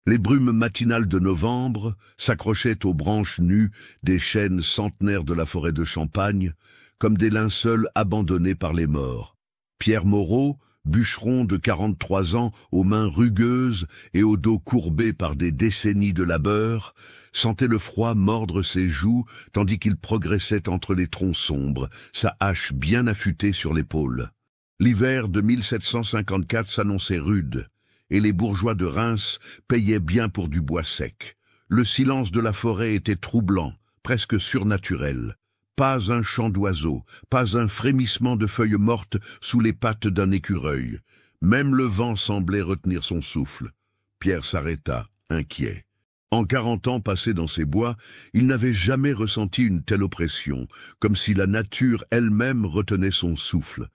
Les brumes matinales de novembre s'accrochaient aux branches nues des chênes centenaires de la forêt de Champagne, comme des linceuls abandonnés par les morts. Pierre Moreau, bûcheron de 43 ans, aux mains rugueuses et au dos courbé par des décennies de labeur, sentait le froid mordre ses joues tandis qu'il progressait entre les troncs sombres, sa hache bien affûtée sur l'épaule. L'hiver de 1754 s'annonçait rude, et les bourgeois de Reims payaient bien pour du bois sec. Le silence de la forêt était troublant, presque surnaturel. Pas un chant d'oiseau, pas un frémissement de feuilles mortes sous les pattes d'un écureuil. Même le vent semblait retenir son souffle. Pierre s'arrêta, inquiet. En 40 ans passés dans ces bois, il n'avait jamais ressenti une telle oppression, comme si la nature elle-même retenait son souffle.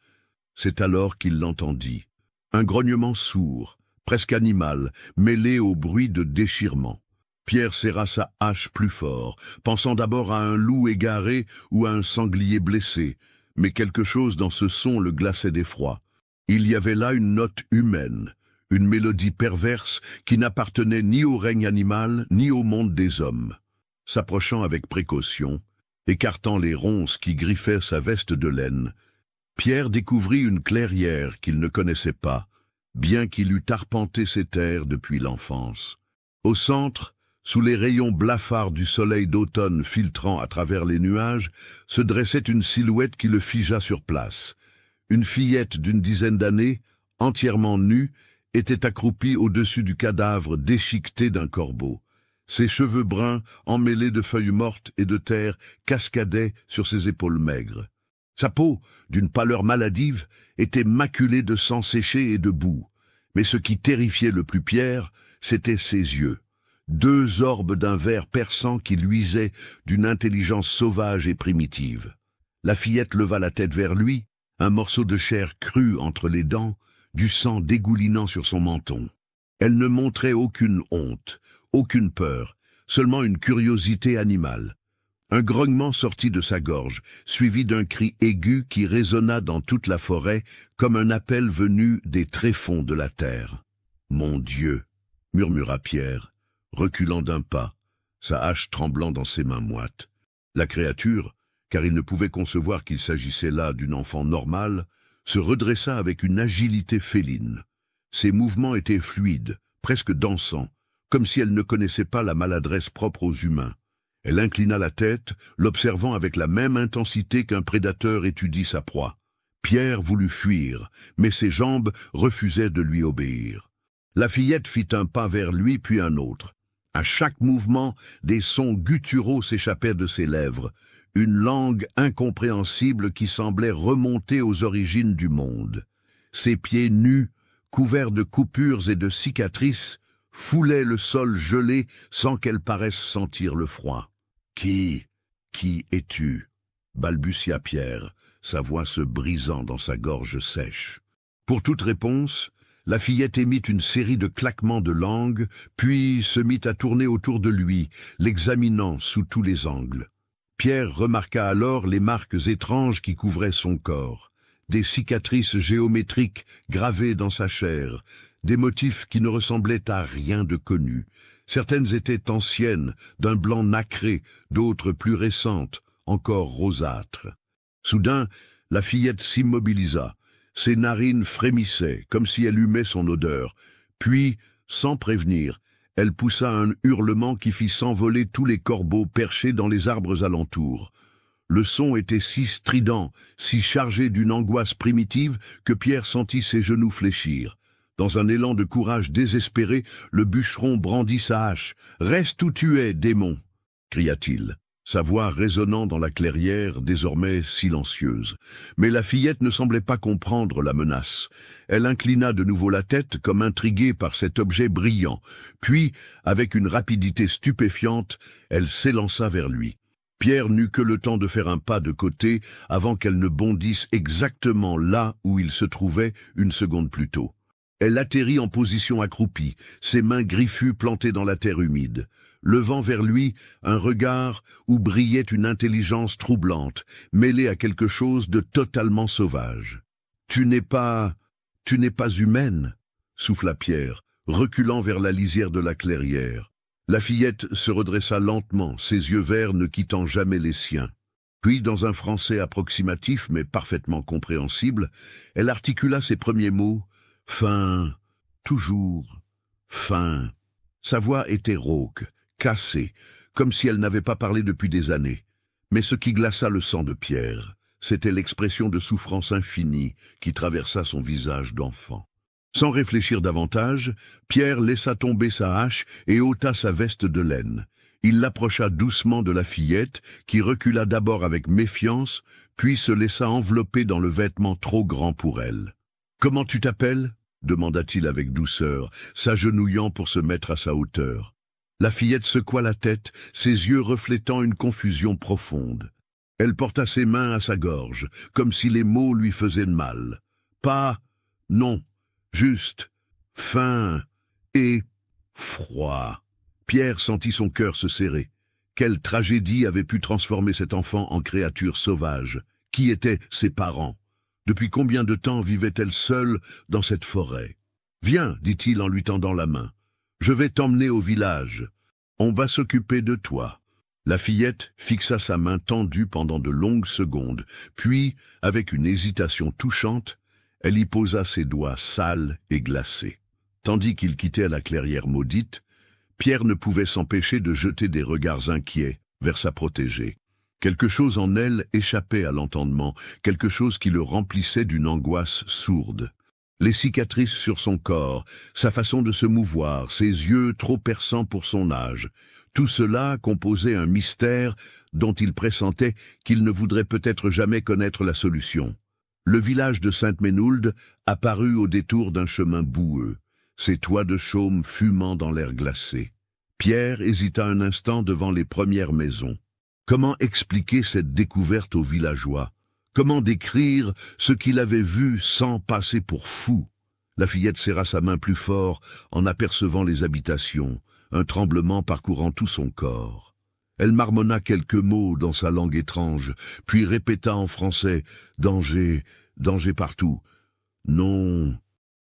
C'est alors qu'il l'entendit. Un grognement sourd, presque animal, mêlé au bruit de déchirement. Pierre serra sa hache plus fort, pensant d'abord à un loup égaré ou à un sanglier blessé, mais quelque chose dans ce son le glaçait d'effroi. Il y avait là une note humaine, une mélodie perverse qui n'appartenait ni au règne animal ni au monde des hommes. S'approchant avec précaution, écartant les ronces qui griffaient sa veste de laine, Pierre découvrit une clairière qu'il ne connaissait pas, bien qu'il eût arpenté ces terres depuis l'enfance. Au centre, sous les rayons blafards du soleil d'automne filtrant à travers les nuages, se dressait une silhouette qui le figea sur place. Une fillette d'une dizaine d'années, entièrement nue, était accroupie au-dessus du cadavre déchiqueté d'un corbeau. Ses cheveux bruns, emmêlés de feuilles mortes et de terre, cascadaient sur ses épaules maigres. Sa peau, d'une pâleur maladive, était maculée de sang séché et de boue. Mais ce qui terrifiait le plus Pierre, c'étaient ses yeux. 2 orbes d'un vert perçant qui luisaient d'une intelligence sauvage et primitive. La fillette leva la tête vers lui, un morceau de chair crue entre les dents, du sang dégoulinant sur son menton. Elle ne montrait aucune honte, aucune peur, seulement une curiosité animale. Un grognement sortit de sa gorge, suivi d'un cri aigu qui résonna dans toute la forêt comme un appel venu des tréfonds de la terre. « Mon Dieu !» murmura Pierre, reculant d'un pas, sa hache tremblant dans ses mains moites. La créature, car il ne pouvait concevoir qu'il s'agissait là d'une enfant normale, se redressa avec une agilité féline. Ses mouvements étaient fluides, presque dansants, comme si elle ne connaissait pas la maladresse propre aux humains. Elle inclina la tête, l'observant avec la même intensité qu'un prédateur étudie sa proie. Pierre voulut fuir, mais ses jambes refusaient de lui obéir. La fillette fit un pas vers lui puis un autre. À chaque mouvement, des sons gutturaux s'échappaient de ses lèvres, une langue incompréhensible qui semblait remonter aux origines du monde. Ses pieds nus, couverts de coupures et de cicatrices, foulaient le sol gelé sans qu'elle paraisse sentir le froid. « Qui es-tu » balbutia Pierre, sa voix se brisant dans sa gorge sèche. Pour toute réponse, la fillette émit une série de claquements de langue, puis se mit à tourner autour de lui, l'examinant sous tous les angles. Pierre remarqua alors les marques étranges qui couvraient son corps, des cicatrices géométriques gravées dans sa chair, des motifs qui ne ressemblaient à rien de connu. Certaines étaient anciennes, d'un blanc nacré, d'autres plus récentes, encore rosâtres. Soudain, la fillette s'immobilisa. Ses narines frémissaient, comme si elle humait son odeur. Puis, sans prévenir, elle poussa un hurlement qui fit s'envoler tous les corbeaux perchés dans les arbres alentours. Le son était si strident, si chargé d'une angoisse primitive que Pierre sentit ses genoux fléchir. Dans un élan de courage désespéré, le bûcheron brandit sa hache. « Reste où tu es, démon !» cria-t-il, sa voix résonnant dans la clairière, désormais silencieuse. Mais la fillette ne semblait pas comprendre la menace. Elle inclina de nouveau la tête, comme intriguée par cet objet brillant. Puis, avec une rapidité stupéfiante, elle s'élança vers lui. Pierre n'eut que le temps de faire un pas de côté avant qu'elle ne bondisse exactement là où il se trouvait une seconde plus tôt. Elle atterrit en position accroupie, ses mains griffues plantées dans la terre humide, levant vers lui un regard où brillait une intelligence troublante, mêlée à quelque chose de totalement sauvage. « Tu n'es pas humaine » souffla Pierre, reculant vers la lisière de la clairière. La fillette se redressa lentement, ses yeux verts ne quittant jamais les siens. Puis, dans un français approximatif mais parfaitement compréhensible, elle articula ses premiers mots « fin, toujours, fin ». Sa voix était rauque, cassée, comme si elle n'avait pas parlé depuis des années. Mais ce qui glaça le sang de Pierre, c'était l'expression de souffrance infinie qui traversa son visage d'enfant. Sans réfléchir davantage, Pierre laissa tomber sa hache et ôta sa veste de laine. Il l'approcha doucement de la fillette, qui recula d'abord avec méfiance, puis se laissa envelopper dans le vêtement trop grand pour elle. « Comment tu t'appelles » demanda-t-il avec douceur, s'agenouillant pour se mettre à sa hauteur. La fillette secoua la tête, ses yeux reflétant une confusion profonde. Elle porta ses mains à sa gorge, comme si les mots lui faisaient mal. Pas, non, juste, faim et froid. Pierre sentit son cœur se serrer. Quelle tragédie avait pu transformer cet enfant en créature sauvage? Qui étaient ses parents? Depuis combien de temps vivait-elle seule dans cette forêt? « Viens, dit-il en lui tendant la main. Je vais t'emmener au village. On va s'occuper de toi. » La fillette fixa sa main tendue pendant de longues secondes, puis, avec une hésitation touchante, elle y posa ses doigts sales et glacés. Tandis qu'il quittait la clairière maudite, Pierre ne pouvait s'empêcher de jeter des regards inquiets vers sa protégée. Quelque chose en elle échappait à l'entendement, quelque chose qui le remplissait d'une angoisse sourde. Les cicatrices sur son corps, sa façon de se mouvoir, ses yeux trop perçants pour son âge, tout cela composait un mystère dont il pressentait qu'il ne voudrait peut-être jamais connaître la solution. Le village de Sainte-Ménoulde apparut au détour d'un chemin boueux, ses toits de chaume fumant dans l'air glacé. Pierre hésita un instant devant les premières maisons. Comment expliquer cette découverte aux villageois? Comment décrire ce qu'il avait vu sans passer pour fou? La fillette serra sa main plus fort en apercevant les habitations, un tremblement parcourant tout son corps. Elle marmonna quelques mots dans sa langue étrange, puis répéta en français « Danger, danger partout ». « Non »,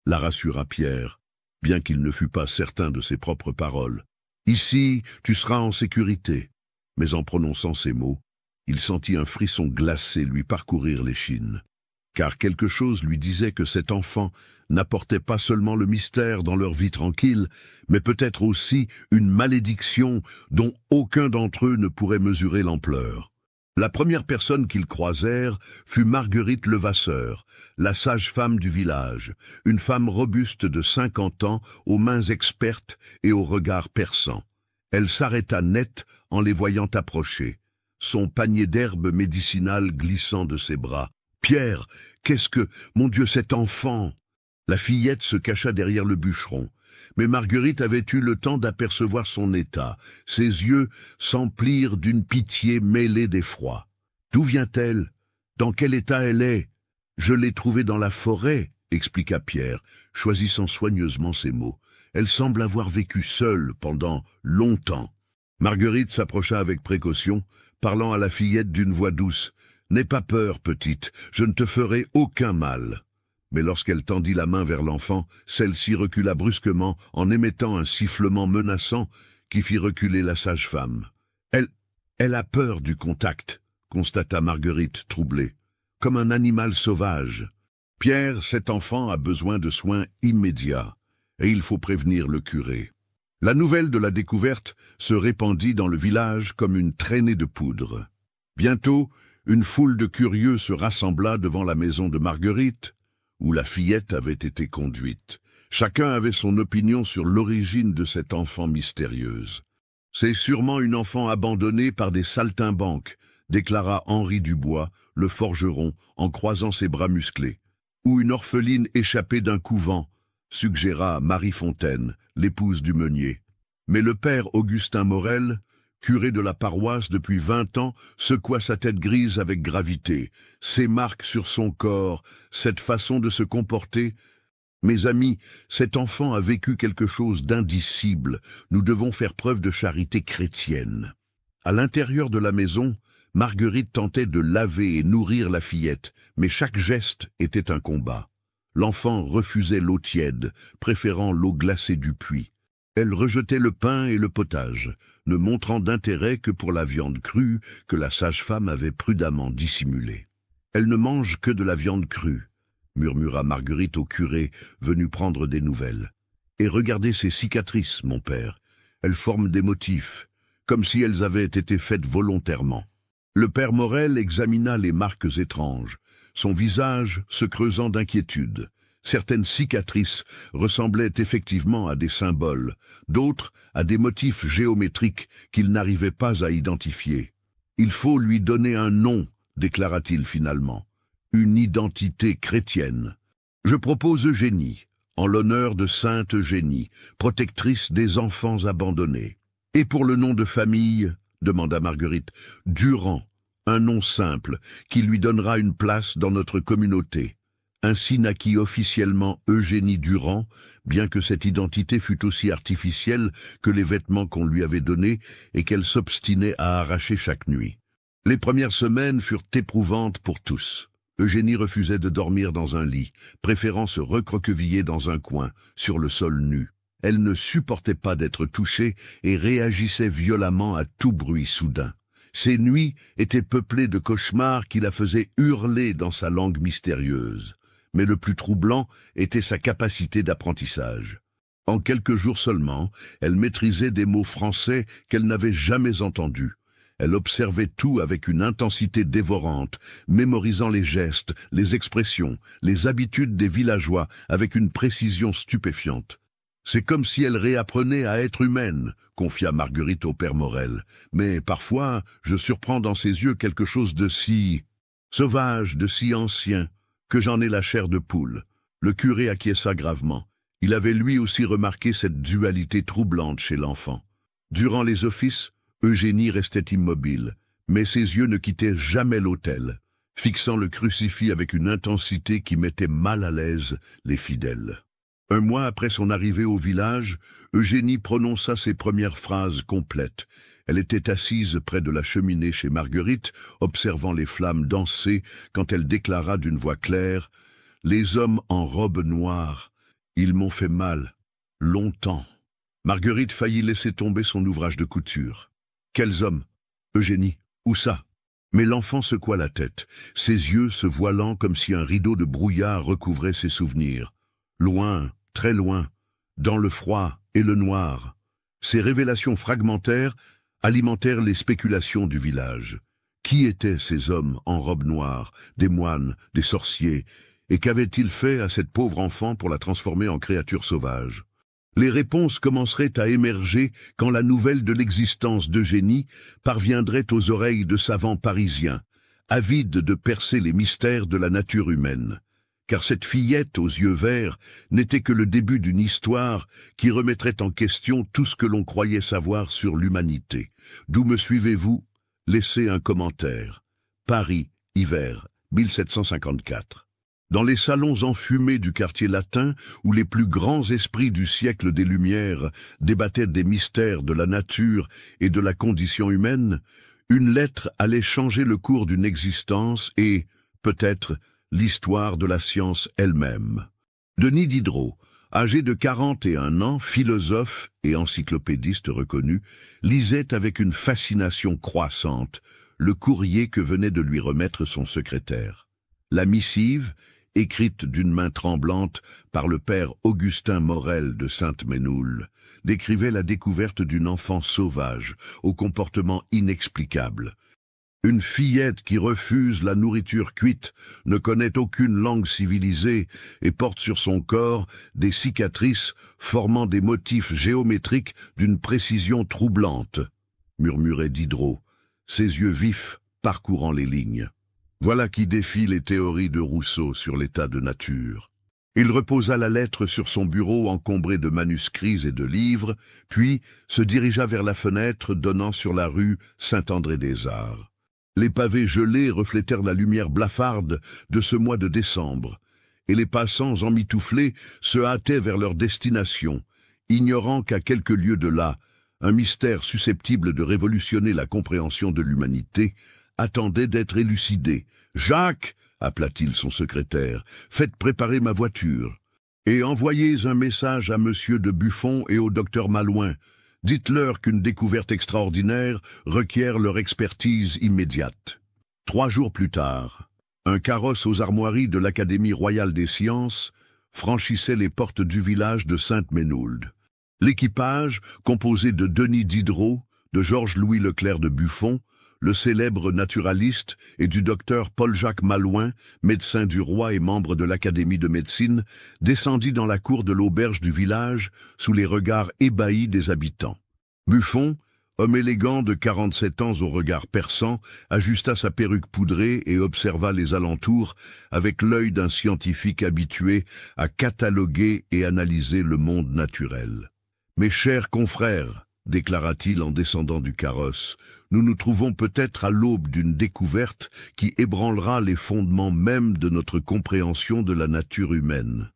la rassura Pierre, bien qu'il ne fût pas certain de ses propres paroles. « Ici, tu seras en sécurité. » Mais en prononçant ces mots, il sentit un frisson glacé lui parcourir l'échine. Car quelque chose lui disait que cet enfant n'apportait pas seulement le mystère dans leur vie tranquille, mais peut-être aussi une malédiction dont aucun d'entre eux ne pourrait mesurer l'ampleur. La première personne qu'ils croisèrent fut Marguerite Levasseur, la sage-femme du village, une femme robuste de 50 ans, aux mains expertes et au regard perçant. Elle s'arrêta net en les voyant approcher, son panier d'herbes médicinales glissant de ses bras. « Pierre, qu'est-ce que... Mon Dieu, cet enfant !» La fillette se cacha derrière le bûcheron, mais Marguerite avait eu le temps d'apercevoir son état. Ses yeux s'emplirent d'une pitié mêlée d'effroi. « D'où vient-elle? Dans quel état elle est? Je l'ai trouvée dans la forêt, » expliqua Pierre, choisissant soigneusement ses mots. « Elle semble avoir vécu seule pendant longtemps. » Marguerite s'approcha avec précaution, parlant à la fillette d'une voix douce. « N'aie pas peur, petite, je ne te ferai aucun mal. » Mais lorsqu'elle tendit la main vers l'enfant, celle-ci recula brusquement en émettant un sifflement menaçant qui fit reculer la sage-femme. « Elle a peur du contact, » constata Marguerite, troublée, « comme un animal sauvage. Pierre, cet enfant a besoin de soins immédiats, et il faut prévenir le curé. » La nouvelle de la découverte se répandit dans le village comme une traînée de poudre. Bientôt, une foule de curieux se rassembla devant la maison de Marguerite, où la fillette avait été conduite. Chacun avait son opinion sur l'origine de cette enfant mystérieuse. « C'est sûrement une enfant abandonnée par des saltimbanques », déclara Henri Dubois, le forgeron, en croisant ses bras musclés. « Ou une orpheline échappée d'un couvent », suggéra Marie Fontaine, l'épouse du meunier. Mais le père Augustin Morel, curé de la paroisse depuis 20 ans, secoua sa tête grise avec gravité. Ces marques sur son corps, cette façon de se comporter... Mes amis, cet enfant a vécu quelque chose d'indicible. Nous devons faire preuve de charité chrétienne. À l'intérieur de la maison, Marguerite tentait de laver et nourrir la fillette, mais chaque geste était un combat. L'enfant refusait l'eau tiède, préférant l'eau glacée du puits. Elle rejetait le pain et le potage, ne montrant d'intérêt que pour la viande crue que la sage-femme avait prudemment dissimulée. « Elle ne mange que de la viande crue », murmura Marguerite au curé, venu prendre des nouvelles. « Et regardez ces cicatrices, mon père. Elles forment des motifs, comme si elles avaient été faites volontairement. » Le père Morel examina les marques étranges, son visage se creusant d'inquiétude. Certaines cicatrices ressemblaient effectivement à des symboles, d'autres à des motifs géométriques qu'il n'arrivait pas à identifier. « Il faut lui donner un nom », déclara-t-il finalement, « une identité chrétienne. Je propose Eugénie, en l'honneur de Sainte Eugénie, protectrice des enfants abandonnés. Et pour le nom de famille, demanda Marguerite, Durand, un nom simple qui lui donnera une place dans notre communauté. Ainsi naquit officiellement Eugénie Durand, bien que cette identité fût aussi artificielle que les vêtements qu'on lui avait donnés et qu'elle s'obstinait à arracher chaque nuit. Les premières semaines furent éprouvantes pour tous. Eugénie refusait de dormir dans un lit, préférant se recroqueviller dans un coin, sur le sol nu. Elle ne supportait pas d'être touchée et réagissait violemment à tout bruit soudain. Ses nuits étaient peuplées de cauchemars qui la faisaient hurler dans sa langue mystérieuse. Mais le plus troublant était sa capacité d'apprentissage. En quelques jours seulement, elle maîtrisait des mots français qu'elle n'avait jamais entendus. Elle observait tout avec une intensité dévorante, mémorisant les gestes, les expressions, les habitudes des villageois avec une précision stupéfiante. C'est comme si elle réapprenait à être humaine, confia Marguerite au père Morel. Mais parfois, je surprends dans ses yeux quelque chose de si sauvage, de si ancien, que j'en ai la chair de poule. Le curé acquiesça gravement. Il avait lui aussi remarqué cette dualité troublante chez l'enfant. Durant les offices, Eugénie restait immobile, mais ses yeux ne quittaient jamais l'autel, fixant le crucifix avec une intensité qui mettait mal à l'aise les fidèles. Un mois après son arrivée au village, Eugénie prononça ses premières phrases complètes. Elle était assise près de la cheminée chez Marguerite, observant les flammes danser, quand elle déclara d'une voix claire « Les hommes en robe noire, ils m'ont fait mal, longtemps. » Marguerite faillit laisser tomber son ouvrage de couture. « Quels hommes? Eugénie, où ça ?» Mais l'enfant secoua la tête, ses yeux se voilant comme si un rideau de brouillard recouvrait ses souvenirs. Loin, très loin, dans le froid et le noir. Ces révélations fragmentaires alimentèrent les spéculations du village. Qui étaient ces hommes en robe noire, des moines, des sorciers, et qu'avaient-ils fait à cette pauvre enfant pour la transformer en créature sauvage? Les réponses commenceraient à émerger quand la nouvelle de l'existence d'Eugénie parviendrait aux oreilles de savants parisiens, avides de percer les mystères de la nature humaine. Car cette fillette aux yeux verts n'était que le début d'une histoire qui remettrait en question tout ce que l'on croyait savoir sur l'humanité. D'où me suivez-vous? Laissez un commentaire. Paris, hiver, 1754. Dans les salons enfumés du quartier latin, où les plus grands esprits du siècle des Lumières débattaient des mystères de la nature et de la condition humaine, une lettre allait changer le cours d'une existence et, peut-être, l'histoire de la science elle-même. Denis Diderot, âgé de 41 ans, philosophe et encyclopédiste reconnu, lisait avec une fascination croissante le courrier que venait de lui remettre son secrétaire. La missive, écrite d'une main tremblante par le père Augustin Morel de Sainte-Ménoul, décrivait la découverte d'une enfant sauvage, au comportement inexplicable. Une fillette qui refuse la nourriture cuite, ne connaît aucune langue civilisée et porte sur son corps des cicatrices formant des motifs géométriques d'une précision troublante, murmurait Diderot, ses yeux vifs parcourant les lignes. Voilà qui défie les théories de Rousseau sur l'état de nature. Il reposa la lettre sur son bureau encombré de manuscrits et de livres, puis se dirigea vers la fenêtre donnant sur la rue Saint-André-des-Arts. Les pavés gelés reflétèrent la lumière blafarde de ce mois de décembre, et les passants emmitouflés se hâtaient vers leur destination, ignorant qu'à quelques lieues de là, un mystère susceptible de révolutionner la compréhension de l'humanité attendait d'être élucidé. « Jacques !» appela-t-il son secrétaire, « faites préparer ma voiture. Et envoyez un message à Monsieur de Buffon et au docteur Malouin. Dites-leur qu'une découverte extraordinaire requiert leur expertise immédiate. » 3 jours plus tard, un carrosse aux armoiries de l'Académie royale des sciences franchissait les portes du village de Sainte-Ménould. L'équipage, composé de Denis Diderot, de Georges-Louis Leclerc de Buffon, le célèbre naturaliste, et du docteur Paul-Jacques Malouin, médecin du roi et membre de l'Académie de médecine, descendit dans la cour de l'auberge du village sous les regards ébahis des habitants. Buffon, homme élégant de 47 ans au regard perçant, ajusta sa perruque poudrée et observa les alentours avec l'œil d'un scientifique habitué à cataloguer et analyser le monde naturel. « Mes chers confrères, déclara-t-il en descendant du carrosse, nous nous trouvons peut-être à l'aube d'une découverte qui ébranlera les fondements mêmes de notre compréhension de la nature humaine. »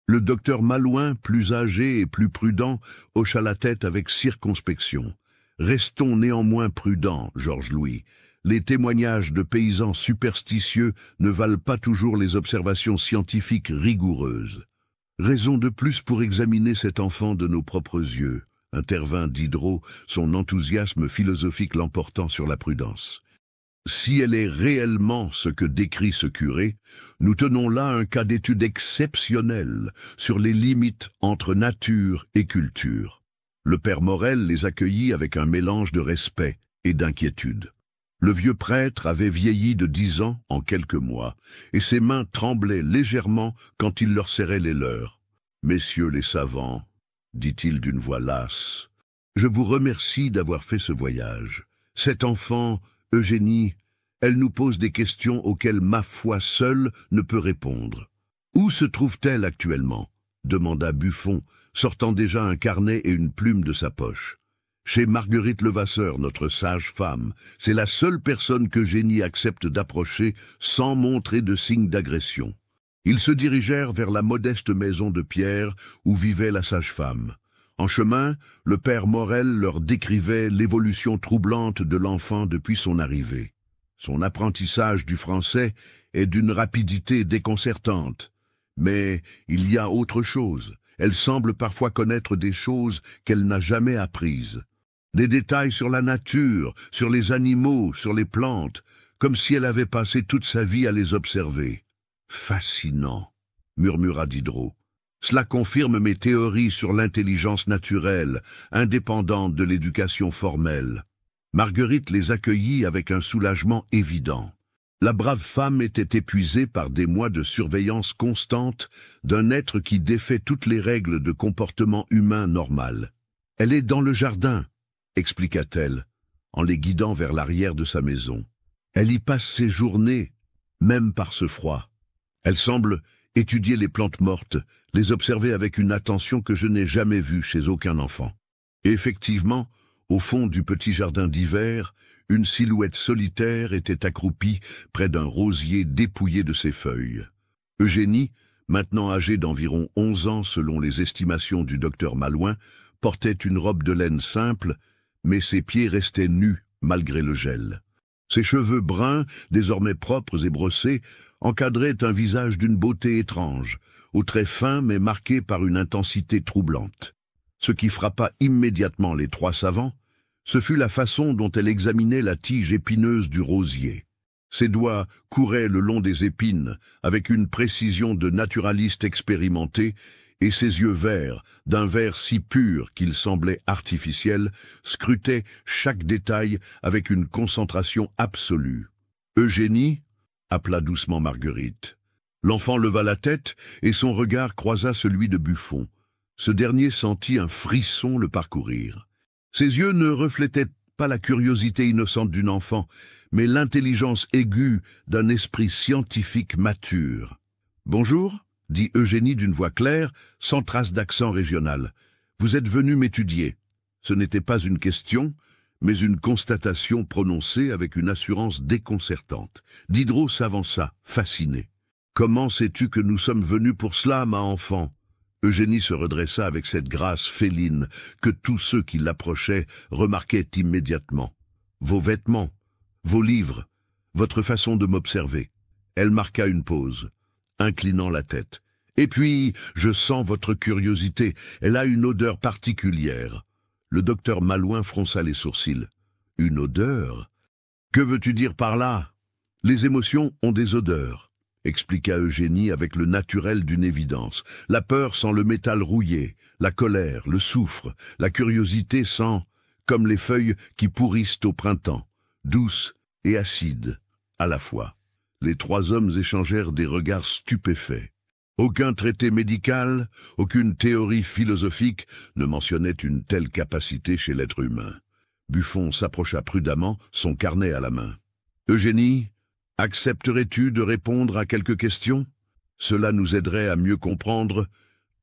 Le docteur Malouin, plus âgé et plus prudent, hocha la tête avec circonspection. « Restons néanmoins prudents, Georges-Louis. Les témoignages de paysans superstitieux ne valent pas toujours les observations scientifiques rigoureuses. Raison de plus pour examiner cet enfant de nos propres yeux, » intervint Diderot, son enthousiasme philosophique l'emportant sur la prudence. « Si elle est réellement ce que décrit ce curé, nous tenons là un cas d'étude exceptionnel sur les limites entre nature et culture. » Le père Morel les accueillit avec un mélange de respect et d'inquiétude. Le vieux prêtre avait vieilli de 10 ans en quelques mois, et ses mains tremblaient légèrement quand il leur serrait les leurs. « Messieurs les savants, dit-il d'une voix lasse, je vous remercie d'avoir fait ce voyage. Cette enfant, Eugénie, elle nous pose des questions auxquelles ma foi seule ne peut répondre. Où se trouve-t-elle actuellement ? Demanda Buffon, sortant déjà un carnet et une plume de sa poche. Chez Marguerite Levasseur, notre sage-femme, c'est la seule personne qu'Eugénie accepte d'approcher sans montrer de signe d'agression. Ils se dirigèrent vers la modeste maison de pierre où vivait la sage-femme. En chemin, le père Morel leur décrivait l'évolution troublante de l'enfant depuis son arrivée. Son apprentissage du français est d'une rapidité déconcertante. Mais il y a autre chose. Elle semble parfois connaître des choses qu'elle n'a jamais apprises. Des détails sur la nature, sur les animaux, sur les plantes, comme si elle avait passé toute sa vie à les observer. « Fascinant », murmura Diderot. « Cela confirme mes théories sur l'intelligence naturelle, indépendante de l'éducation formelle. » Marguerite les accueillit avec un soulagement évident. La brave femme était épuisée par des mois de surveillance constante d'un être qui défait toutes les règles de comportement humain normal. « Elle est dans le jardin », expliqua-t-elle, en les guidant vers l'arrière de sa maison. « Elle y passe ses journées, même par ce froid. Elle semble étudier les plantes mortes, les observer avec une attention que je n'ai jamais vue chez aucun enfant. » Et effectivement, au fond du petit jardin d'hiver, une silhouette solitaire était accroupie près d'un rosier dépouillé de ses feuilles. Eugénie, maintenant âgée d'environ 11 ans selon les estimations du docteur Malouin, portait une robe de laine simple, mais ses pieds restaient nus malgré le gel. Ses cheveux bruns, désormais propres et brossés, encadraient un visage d'une beauté étrange, aux traits fins mais marqués par une intensité troublante. Ce qui frappa immédiatement les 3 savants, ce fut la façon dont elle examinait la tige épineuse du rosier. Ses doigts couraient le long des épines avec une précision de naturaliste expérimenté, et ses yeux verts, d'un vert si pur qu'il semblait artificiel, scrutaient chaque détail avec une concentration absolue. « Eugénie » appela doucement Marguerite. L'enfant leva la tête et son regard croisa celui de Buffon. Ce dernier sentit un frisson le parcourir. Ses yeux ne reflétaient pas la curiosité innocente d'une enfant, mais l'intelligence aiguë d'un esprit scientifique mature. « Bonjour », dit Eugénie d'une voix claire, sans trace d'accent régional. « Vous êtes venu m'étudier. » Ce n'était pas une question, mais une constatation prononcée avec une assurance déconcertante. Diderot s'avança, fasciné. « Comment sais-tu que nous sommes venus pour cela, ma enfant ?» Eugénie se redressa avec cette grâce féline que tous ceux qui l'approchaient remarquaient immédiatement. « Vos vêtements, vos livres, votre façon de m'observer. Elle marqua une pause, inclinant la tête. Et puis, je sens votre curiosité. Elle a une odeur particulière. Le docteur Malouin fronça les sourcils. Une odeur? Que veux-tu dire par là? Les émotions ont des odeurs, expliqua Eugénie avec le naturel d'une évidence. La peur sent le métal rouillé, la colère, le soufre, la curiosité sent, comme les feuilles qui pourrissent au printemps, douces et acides à la fois. Les trois hommes échangèrent des regards stupéfaits. Aucun traité médical, aucune théorie philosophique ne mentionnait une telle capacité chez l'être humain. Buffon s'approcha prudemment, son carnet à la main. « Eugénie, accepterais-tu de répondre à quelques questions? Cela nous aiderait à mieux comprendre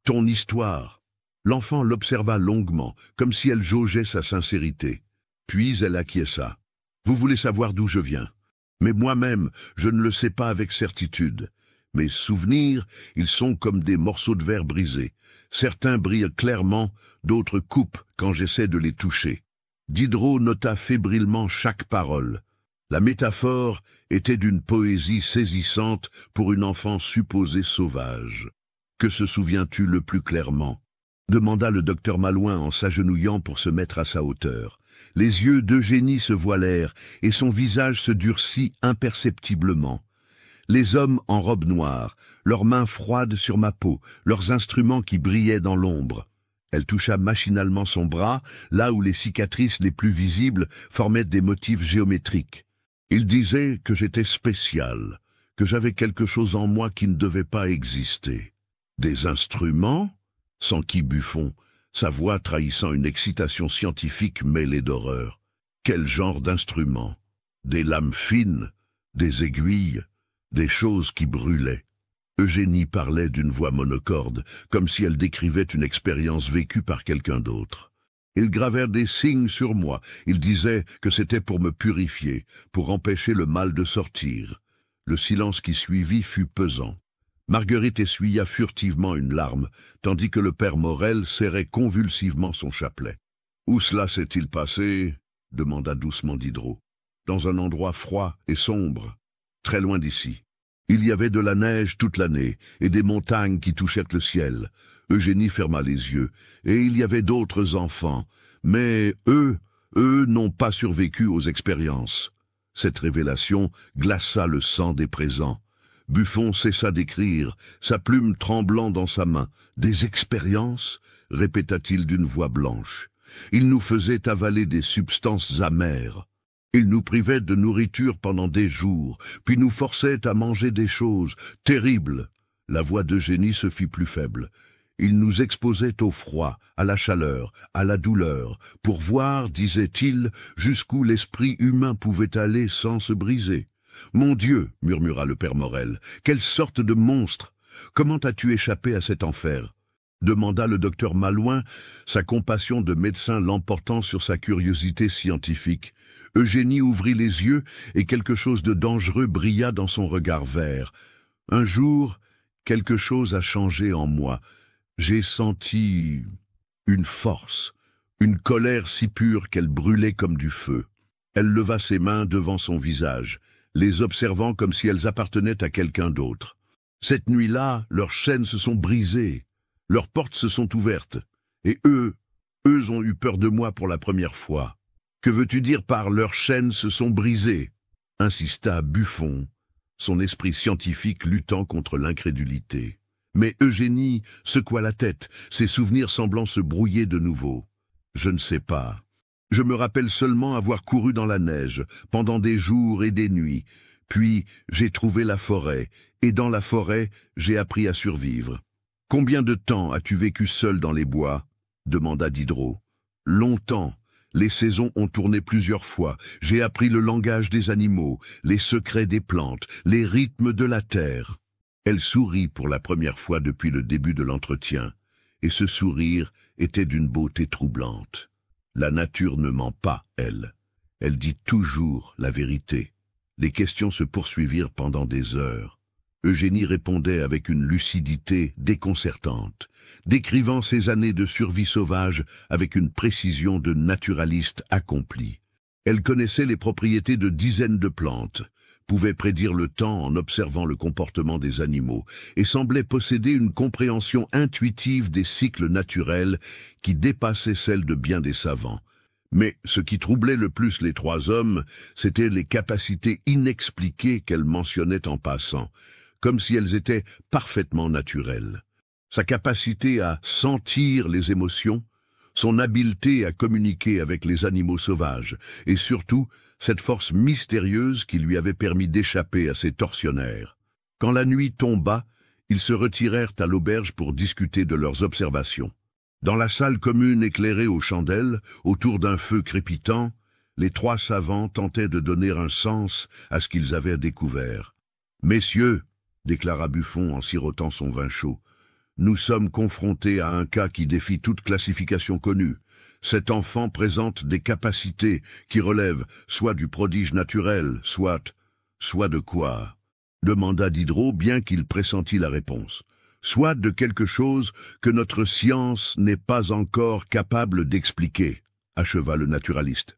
ton histoire. » L'enfant l'observa longuement, comme si elle jaugeait sa sincérité. Puis elle acquiesça. « Vous voulez savoir d'où je viens? Mais moi-même, je ne le sais pas avec certitude. Mes souvenirs, ils sont comme des morceaux de verre brisés. Certains brillent clairement, d'autres coupent quand j'essaie de les toucher. » Diderot nota fébrilement chaque parole. La métaphore était d'une poésie saisissante pour une enfant supposée sauvage. « Que se souviens-tu le plus clairement ?» demanda le docteur Malouin en s'agenouillant pour se mettre à sa hauteur. Les yeux d'Eugénie se voilèrent et son visage se durcit imperceptiblement. Les hommes en robe noire, leurs mains froides sur ma peau, leurs instruments qui brillaient dans l'ombre. Elle toucha machinalement son bras, là où les cicatrices les plus visibles formaient des motifs géométriques. Il disait que j'étais spécial, que j'avais quelque chose en moi qui ne devait pas exister. Des instruments? S'enquit Buffon, sa voix trahissant une excitation scientifique mêlée d'horreur. Quel genre d'instruments? Des lames fines, des aiguilles, des choses qui brûlaient. Eugénie parlait d'une voix monocorde, comme si elle décrivait une expérience vécue par quelqu'un d'autre. Ils gravèrent des signes sur moi. Ils disaient que c'était pour me purifier, pour empêcher le mal de sortir. Le silence qui suivit fut pesant. Marguerite essuya furtivement une larme, tandis que le père Morel serrait convulsivement son chapelet. « Où cela s'est-il passé ?» demanda doucement Diderot. « Dans un endroit froid et sombre, très loin d'ici. Il y avait de la neige toute l'année et des montagnes qui touchaient le ciel. » Eugénie ferma les yeux. « Et il y avait d'autres enfants, mais eux n'ont pas survécu aux expériences. » Cette révélation glaça le sang des présents. Buffon cessa d'écrire, sa plume tremblant dans sa main. « Des expériences ?» répéta-t-il d'une voix blanche. « Ils nous faisaient avaler des substances amères. Ils nous privaient de nourriture pendant des jours, puis nous forçaient à manger des choses terribles. » La voix d'Eugénie se fit plus faible. « Ils nous exposaient au froid, à la chaleur, à la douleur, pour voir, disait-il, jusqu'où l'esprit humain pouvait aller sans se briser. »« Mon Dieu !» murmura le père Morel. « Quelle sorte de monstre! Comment as-tu échappé à cet enfer ?» demanda le docteur Malouin, sa compassion de médecin l'emportant sur sa curiosité scientifique. Eugénie ouvrit les yeux et quelque chose de dangereux brilla dans son regard vert. « Un jour, quelque chose a changé en moi. J'ai senti une force, une colère si pure qu'elle brûlait comme du feu. » Elle leva ses mains devant son visage, les observant comme si elles appartenaient à quelqu'un d'autre. « Cette nuit-là, leurs chaînes se sont brisées. Leurs portes se sont ouvertes, et eux ont eu peur de moi pour la première fois. »« Que veux-tu dire par « leurs chaînes se sont brisées » insista Buffon, son esprit scientifique luttant contre l'incrédulité. Mais Eugénie secoua la tête, ses souvenirs semblant se brouiller de nouveau. « Je ne sais pas. Je me rappelle seulement avoir couru dans la neige, pendant des jours et des nuits. Puis j'ai trouvé la forêt, et dans la forêt, j'ai appris à survivre. » « Combien de temps as-tu vécu seul dans les bois ?» demanda Diderot. « Longtemps. Les saisons ont tourné plusieurs fois. J'ai appris le langage des animaux, les secrets des plantes, les rythmes de la terre. » Elle sourit pour la première fois depuis le début de l'entretien, et ce sourire était d'une beauté troublante. La nature ne ment pas, elle. Elle dit toujours la vérité. Les questions se poursuivirent pendant des heures. Eugénie répondait avec une lucidité déconcertante, décrivant ses années de survie sauvage avec une précision de naturaliste accompli. Elle connaissait les propriétés de dizaines de plantes, pouvait prédire le temps en observant le comportement des animaux et semblait posséder une compréhension intuitive des cycles naturels qui dépassait celle de bien des savants. Mais ce qui troublait le plus les trois hommes, c'étaient les capacités inexpliquées qu'elle mentionnait en passant, comme si elles étaient parfaitement naturelles. Sa capacité à sentir les émotions, son habileté à communiquer avec les animaux sauvages, et surtout cette force mystérieuse qui lui avait permis d'échapper à ces tortionnaires. Quand la nuit tomba, ils se retirèrent à l'auberge pour discuter de leurs observations. Dans la salle commune éclairée aux chandelles, autour d'un feu crépitant, les trois savants tentaient de donner un sens à ce qu'ils avaient découvert. « Messieurs, » déclara Buffon en sirotant son vin chaud, « nous sommes confrontés à un cas qui défie toute classification connue. Cet enfant présente des capacités qui relèvent soit du prodige naturel, soit de quoi ?» demanda Diderot, bien qu'il pressentît la réponse. « Soit de quelque chose que notre science n'est pas encore capable d'expliquer, » acheva le naturaliste.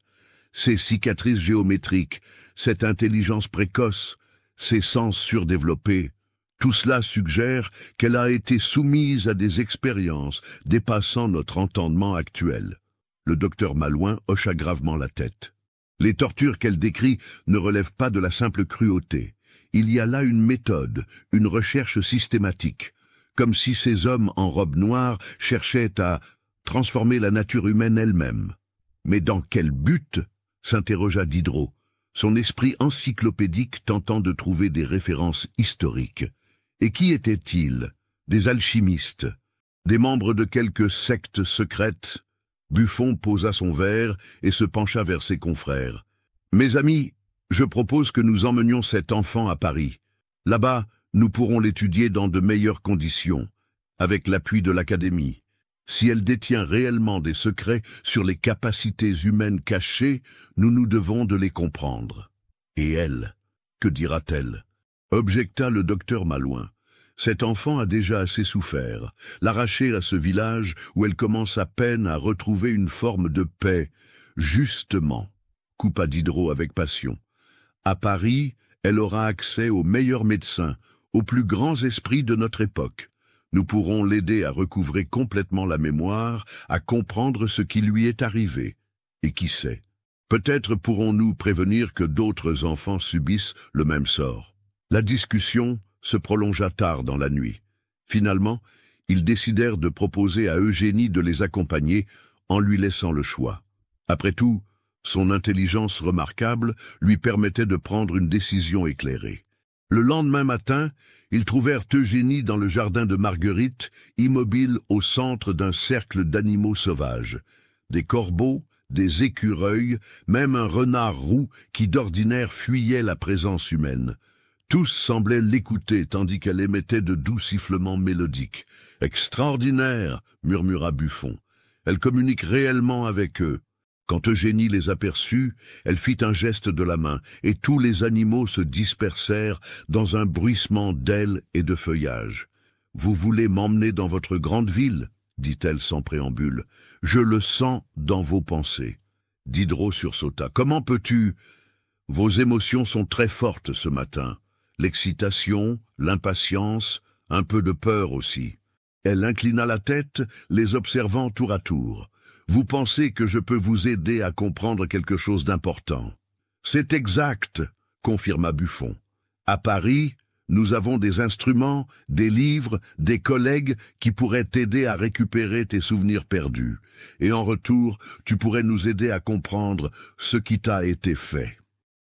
Ces cicatrices géométriques, cette intelligence précoce, ces sens surdéveloppés, tout cela suggère qu'elle a été soumise à des expériences dépassant notre entendement actuel. Le docteur Malouin hocha gravement la tête. Les tortures qu'elle décrit ne relèvent pas de la simple cruauté. Il y a là une méthode, une recherche systématique, comme si ces hommes en robe noire cherchaient à transformer la nature humaine elle-même. Mais dans quel but ? S'interrogea Diderot, son esprit encyclopédique tentant de trouver des références historiques. Et qui étaient-ils? Des alchimistes? Des membres de quelque secte secrète? Buffon posa son verre et se pencha vers ses confrères. « Mes amis, je propose que nous emmenions cet enfant à Paris. Là-bas, nous pourrons l'étudier dans de meilleures conditions, avec l'appui de l'Académie. Si elle détient réellement des secrets sur les capacités humaines cachées, nous nous devons de les comprendre. Et elle, que dira-t-elle » objecta le docteur Malouin. Cet enfant a déjà assez souffert. L'arracher à ce village où elle commence à peine à retrouver une forme de paix. Justement, coupa Diderot avec passion. À Paris, elle aura accès aux meilleurs médecins, aux plus grands esprits de notre époque. Nous pourrons l'aider à recouvrer complètement la mémoire, à comprendre ce qui lui est arrivé. Et qui sait, peut-être pourrons-nous prévenir que d'autres enfants subissent le même sort. La discussion se prolongea tard dans la nuit. Finalement, ils décidèrent de proposer à Eugénie de les accompagner en lui laissant le choix. Après tout, son intelligence remarquable lui permettait de prendre une décision éclairée. Le lendemain matin, ils trouvèrent Eugénie dans le jardin de Marguerite, immobile au centre d'un cercle d'animaux sauvages. Des corbeaux, des écureuils, même un renard roux qui d'ordinaire fuyait la présence humaine. Tous semblaient l'écouter tandis qu'elle émettait de doux sifflements mélodiques. « Extraordinaire !» murmura Buffon. « Elle communique réellement avec eux. » Quand Eugénie les aperçut, elle fit un geste de la main, et tous les animaux se dispersèrent dans un bruissement d'ailes et de feuillage. « Vous voulez m'emmener dans votre grande ville ?» dit-elle sans préambule. « Je le sens dans vos pensées. » Diderot sursauta. « Comment peux-tu... » « Vos émotions sont très fortes ce matin. L'excitation, l'impatience, un peu de peur aussi. » Elle inclina la tête, les observant tour à tour. « Vous pensez que je peux vous aider à comprendre quelque chose d'important. »« C'est exact, » confirma Buffon. « À Paris, nous avons des instruments, des livres, des collègues qui pourraient t'aider à récupérer tes souvenirs perdus. Et en retour, tu pourrais nous aider à comprendre ce qui t'a été fait. »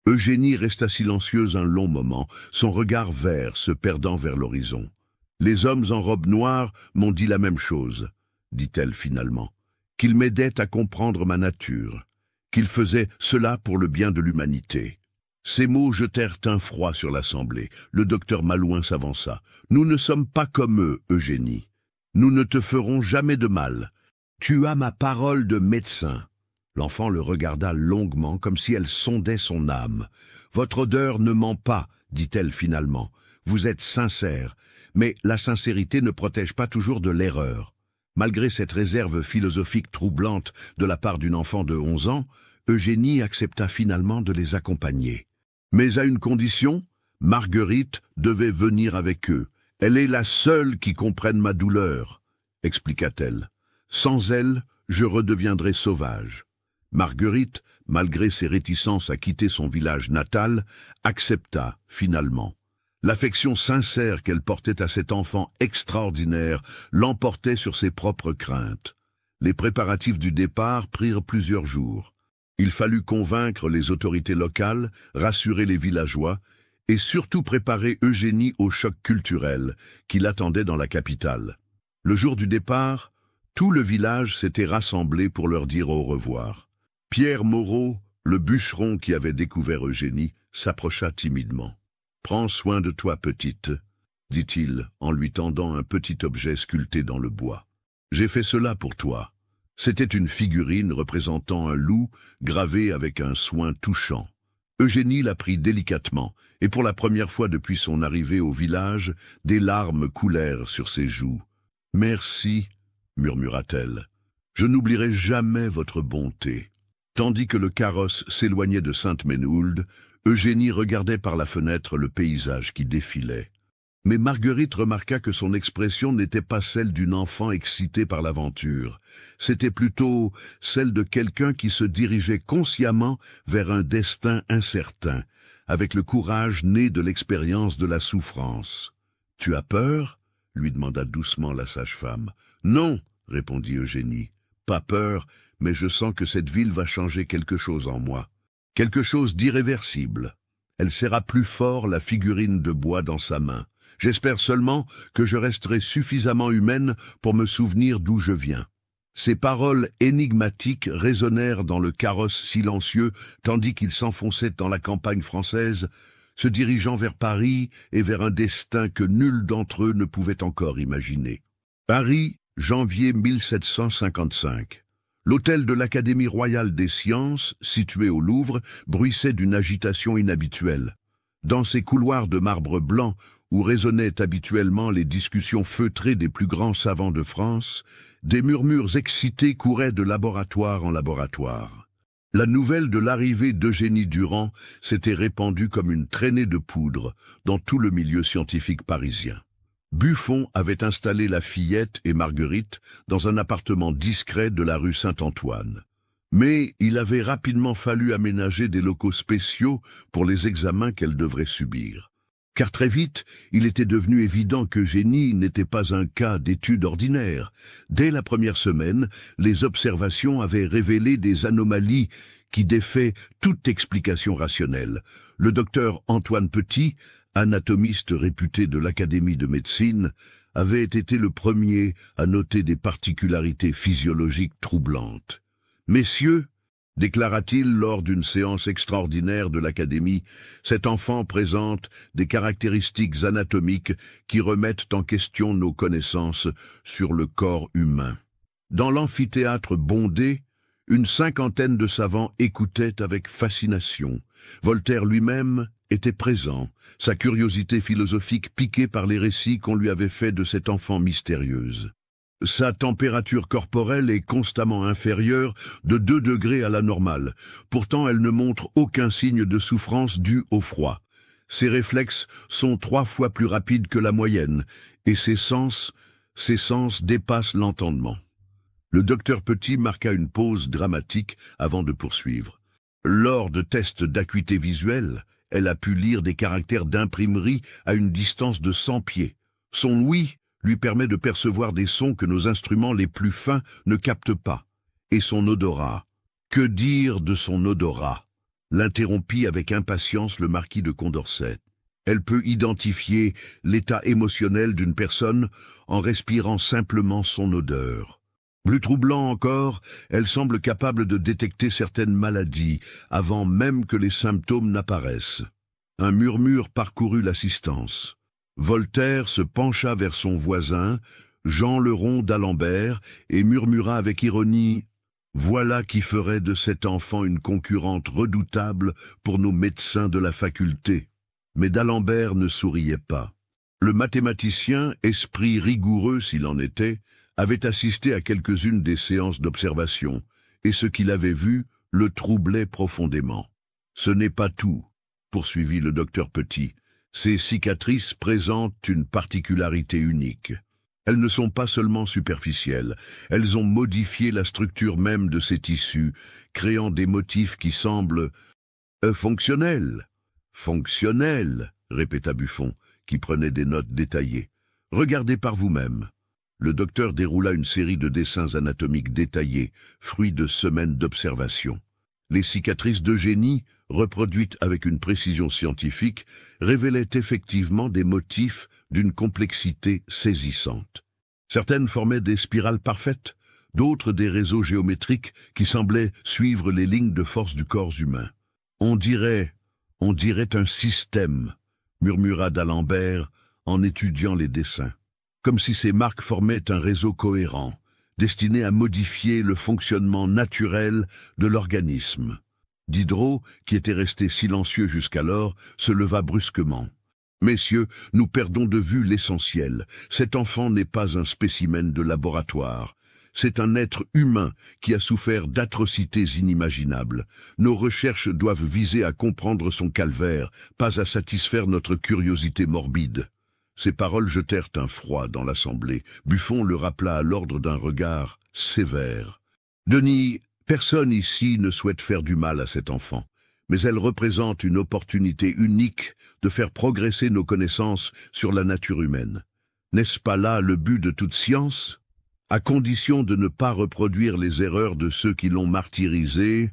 Eugénie resta silencieuse un long moment, son regard vert se perdant vers l'horizon. « Les hommes en robe noire m'ont dit la même chose, » dit-elle finalement, « qu'ils m'aidaient à comprendre ma nature, qu'ils faisaient cela pour le bien de l'humanité. » Ces mots jetèrent un froid sur l'assemblée. Le docteur Malouin s'avança. « Nous ne sommes pas comme eux, Eugénie. Nous ne te ferons jamais de mal. Tu as ma parole de médecin. » L'enfant le regarda longuement, comme si elle sondait son âme. « Votre odeur ne ment pas, » dit-elle finalement. « Vous êtes sincère, mais la sincérité ne protège pas toujours de l'erreur. » Malgré cette réserve philosophique troublante de la part d'une enfant de 11 ans, Eugénie accepta finalement de les accompagner. Mais à une condition, Marguerite devait venir avec eux. Elle est la seule qui comprenne ma douleur, expliqua-t-elle. Sans elle, je redeviendrai sauvage. Marguerite, malgré ses réticences à quitter son village natal, accepta finalement. L'affection sincère qu'elle portait à cet enfant extraordinaire l'emportait sur ses propres craintes. Les préparatifs du départ prirent plusieurs jours. Il fallut convaincre les autorités locales, rassurer les villageois et surtout préparer Eugénie au choc culturel qui l'attendait dans la capitale. Le jour du départ, tout le village s'était rassemblé pour leur dire au revoir. Pierre Moreau, le bûcheron qui avait découvert Eugénie, s'approcha timidement. « Prends soin de toi, petite, » dit-il en lui tendant un petit objet sculpté dans le bois. « J'ai fait cela pour toi. » C'était une figurine représentant un loup gravé avec un soin touchant. Eugénie la prit délicatement, et pour la première fois depuis son arrivée au village, des larmes coulèrent sur ses joues. « Merci, » murmura-t-elle. « Je n'oublierai jamais votre bonté. » Tandis que le carrosse s'éloignait de Sainte-Ménehould, Eugénie regardait par la fenêtre le paysage qui défilait. Mais Marguerite remarqua que son expression n'était pas celle d'une enfant excitée par l'aventure. C'était plutôt celle de quelqu'un qui se dirigeait consciemment vers un destin incertain, avec le courage né de l'expérience de la souffrance. « Tu as peur ?» lui demanda doucement la sage-femme. « Non, » répondit Eugénie. « Pas peur, mais je sens que cette ville va changer quelque chose en moi. Quelque chose d'irréversible. » Elle serra plus fort la figurine de bois dans sa main. « J'espère seulement que je resterai suffisamment humaine pour me souvenir d'où je viens. » Ces paroles énigmatiques résonnèrent dans le carrosse silencieux tandis qu'il s'enfonçait dans la campagne française, se dirigeant vers Paris et vers un destin que nul d'entre eux ne pouvait encore imaginer. Paris, janvier 1755. L'hôtel de l'Académie royale des sciences, situé au Louvre, bruissait d'une agitation inhabituelle. Dans ses couloirs de marbre blanc, où résonnaient habituellement les discussions feutrées des plus grands savants de France, des murmures excités couraient de laboratoire en laboratoire. La nouvelle de l'arrivée d'Eugénie Durand s'était répandue comme une traînée de poudre dans tout le milieu scientifique parisien. Buffon avait installé la fillette et Marguerite dans un appartement discret de la rue Saint-Antoine. Mais il avait rapidement fallu aménager des locaux spéciaux pour les examens qu'elles devraient subir. Car très vite, il était devenu évident qu'Eugénie n'était pas un cas d'étude ordinaire. Dès la première semaine, les observations avaient révélé des anomalies qui défaient toute explication rationnelle. Le docteur Antoine Petit, anatomiste réputé de l'Académie de médecine, avait été le premier à noter des particularités physiologiques troublantes. « Messieurs, » déclara-t-il lors d'une séance extraordinaire de l'Académie, cet enfant présente des caractéristiques anatomiques qui remettent en question nos connaissances sur le corps humain. Dans l'amphithéâtre bondé, une cinquantaine de savants écoutaient avec fascination. Voltaire lui-même était présent, sa curiosité philosophique piquée par les récits qu'on lui avait faits de cette enfant mystérieuse. Sa température corporelle est constamment inférieure de 2 degrés à la normale. Pourtant, elle ne montre aucun signe de souffrance due au froid. Ses réflexes sont 3 fois plus rapides que la moyenne, et ses sens dépassent l'entendement. Le docteur Petit marqua une pause dramatique avant de poursuivre. Lors de tests d'acuité visuelle, elle a pu lire des caractères d'imprimerie à une distance de 100 pieds. Son ouïe lui permet de percevoir des sons que nos instruments les plus fins ne captent pas. Et son odorat. Que dire de son odorat? L'interrompit avec impatience le marquis de Condorcet. Elle peut identifier l'état émotionnel d'une personne en respirant simplement son odeur. Plus troublant encore, elle semble capable de détecter certaines maladies avant même que les symptômes n'apparaissent. Un murmure parcourut l'assistance. Voltaire se pencha vers son voisin, Jean Leron d'Alembert, et murmura avec ironie « Voilà qui ferait de cet enfant une concurrente redoutable pour nos médecins de la faculté. » Mais d'Alembert ne souriait pas. Le mathématicien, esprit rigoureux s'il en était, avait assisté à quelques-unes des séances d'observation, et ce qu'il avait vu le troublait profondément. « Ce n'est pas tout. » poursuivit le docteur Petit. Ces cicatrices présentent une particularité unique. Elles ne sont pas seulement superficielles, elles ont modifié la structure même de ces tissus, créant des motifs qui semblent fonctionnels. Fonctionnels, répéta Buffon, qui prenait des notes détaillées. Regardez par vous-même. Le docteur déroula une série de dessins anatomiques détaillés, fruits de semaines d'observation. Les cicatrices d'Eugénie, reproduites avec une précision scientifique, révélaient effectivement des motifs d'une complexité saisissante. Certaines formaient des spirales parfaites, d'autres des réseaux géométriques qui semblaient suivre les lignes de force du corps humain. On dirait un système, murmura d'Alembert en étudiant les dessins, comme si ces marques formaient un réseau cohérent, destiné à modifier le fonctionnement naturel de l'organisme. Diderot, qui était resté silencieux jusqu'alors, se leva brusquement. « Messieurs, nous perdons de vue l'essentiel. Cet enfant n'est pas un spécimen de laboratoire. C'est un être humain qui a souffert d'atrocités inimaginables. Nos recherches doivent viser à comprendre son calvaire, pas à satisfaire notre curiosité morbide. » Ces paroles jetèrent un froid dans l'assemblée. Buffon le rappela à l'ordre d'un regard sévère. « Denis, personne ici ne souhaite faire du mal à cet enfant, mais elle représente une opportunité unique de faire progresser nos connaissances sur la nature humaine. N'est-ce pas là le but de toute science ? À condition de ne pas reproduire les erreurs de ceux qui l'ont martyrisé,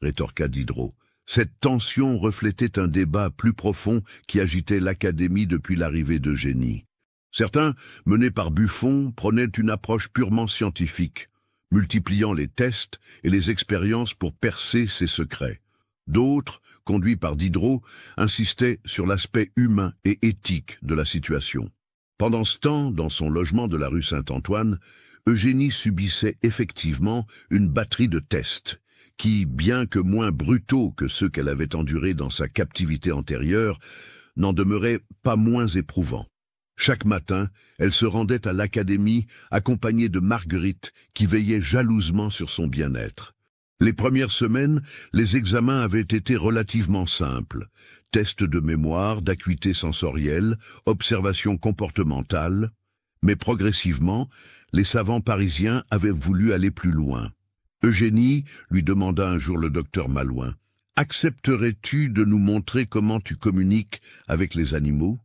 rétorqua Diderot. Cette tension reflétait un débat plus profond qui agitait l'Académie depuis l'arrivée d'Eugénie. Certains, menés par Buffon, prenaient une approche purement scientifique, multipliant les tests et les expériences pour percer ses secrets. D'autres, conduits par Diderot, insistaient sur l'aspect humain et éthique de la situation. Pendant ce temps, dans son logement de la rue Saint-Antoine, Eugénie subissait effectivement une batterie de tests, qui, bien que moins brutaux que ceux qu'elle avait endurés dans sa captivité antérieure, n'en demeuraient pas moins éprouvants. Chaque matin, elle se rendait à l'académie accompagnée de Marguerite, qui veillait jalousement sur son bien-être. Les premières semaines, les examens avaient été relativement simples. Tests de mémoire, d'acuité sensorielle, observations comportementales. Mais progressivement, les savants parisiens avaient voulu aller plus loin. Eugénie, lui demanda un jour le docteur Malouin, « Accepterais-tu de nous montrer comment tu communiques avec les animaux ?»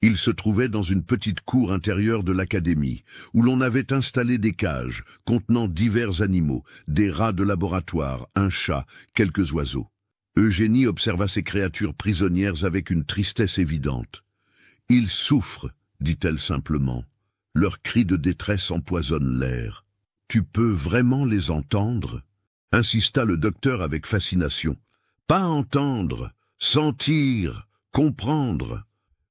Il se trouvait dans une petite cour intérieure de l'académie, où l'on avait installé des cages contenant divers animaux, des rats de laboratoire, un chat, quelques oiseaux. Eugénie observa ces créatures prisonnières avec une tristesse évidente. « Ils souffrent, dit-elle simplement. Leurs cris de détresse empoisonnent l'air. « Tu peux vraiment les entendre ?» insista le docteur avec fascination. « Pas entendre, sentir, comprendre. »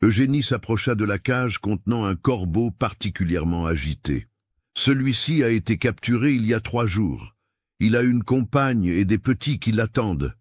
Eugénie s'approcha de la cage contenant un corbeau particulièrement agité. Celui-ci a été capturé il y a 3 jours. Il a une compagne et des petits qui l'attendent.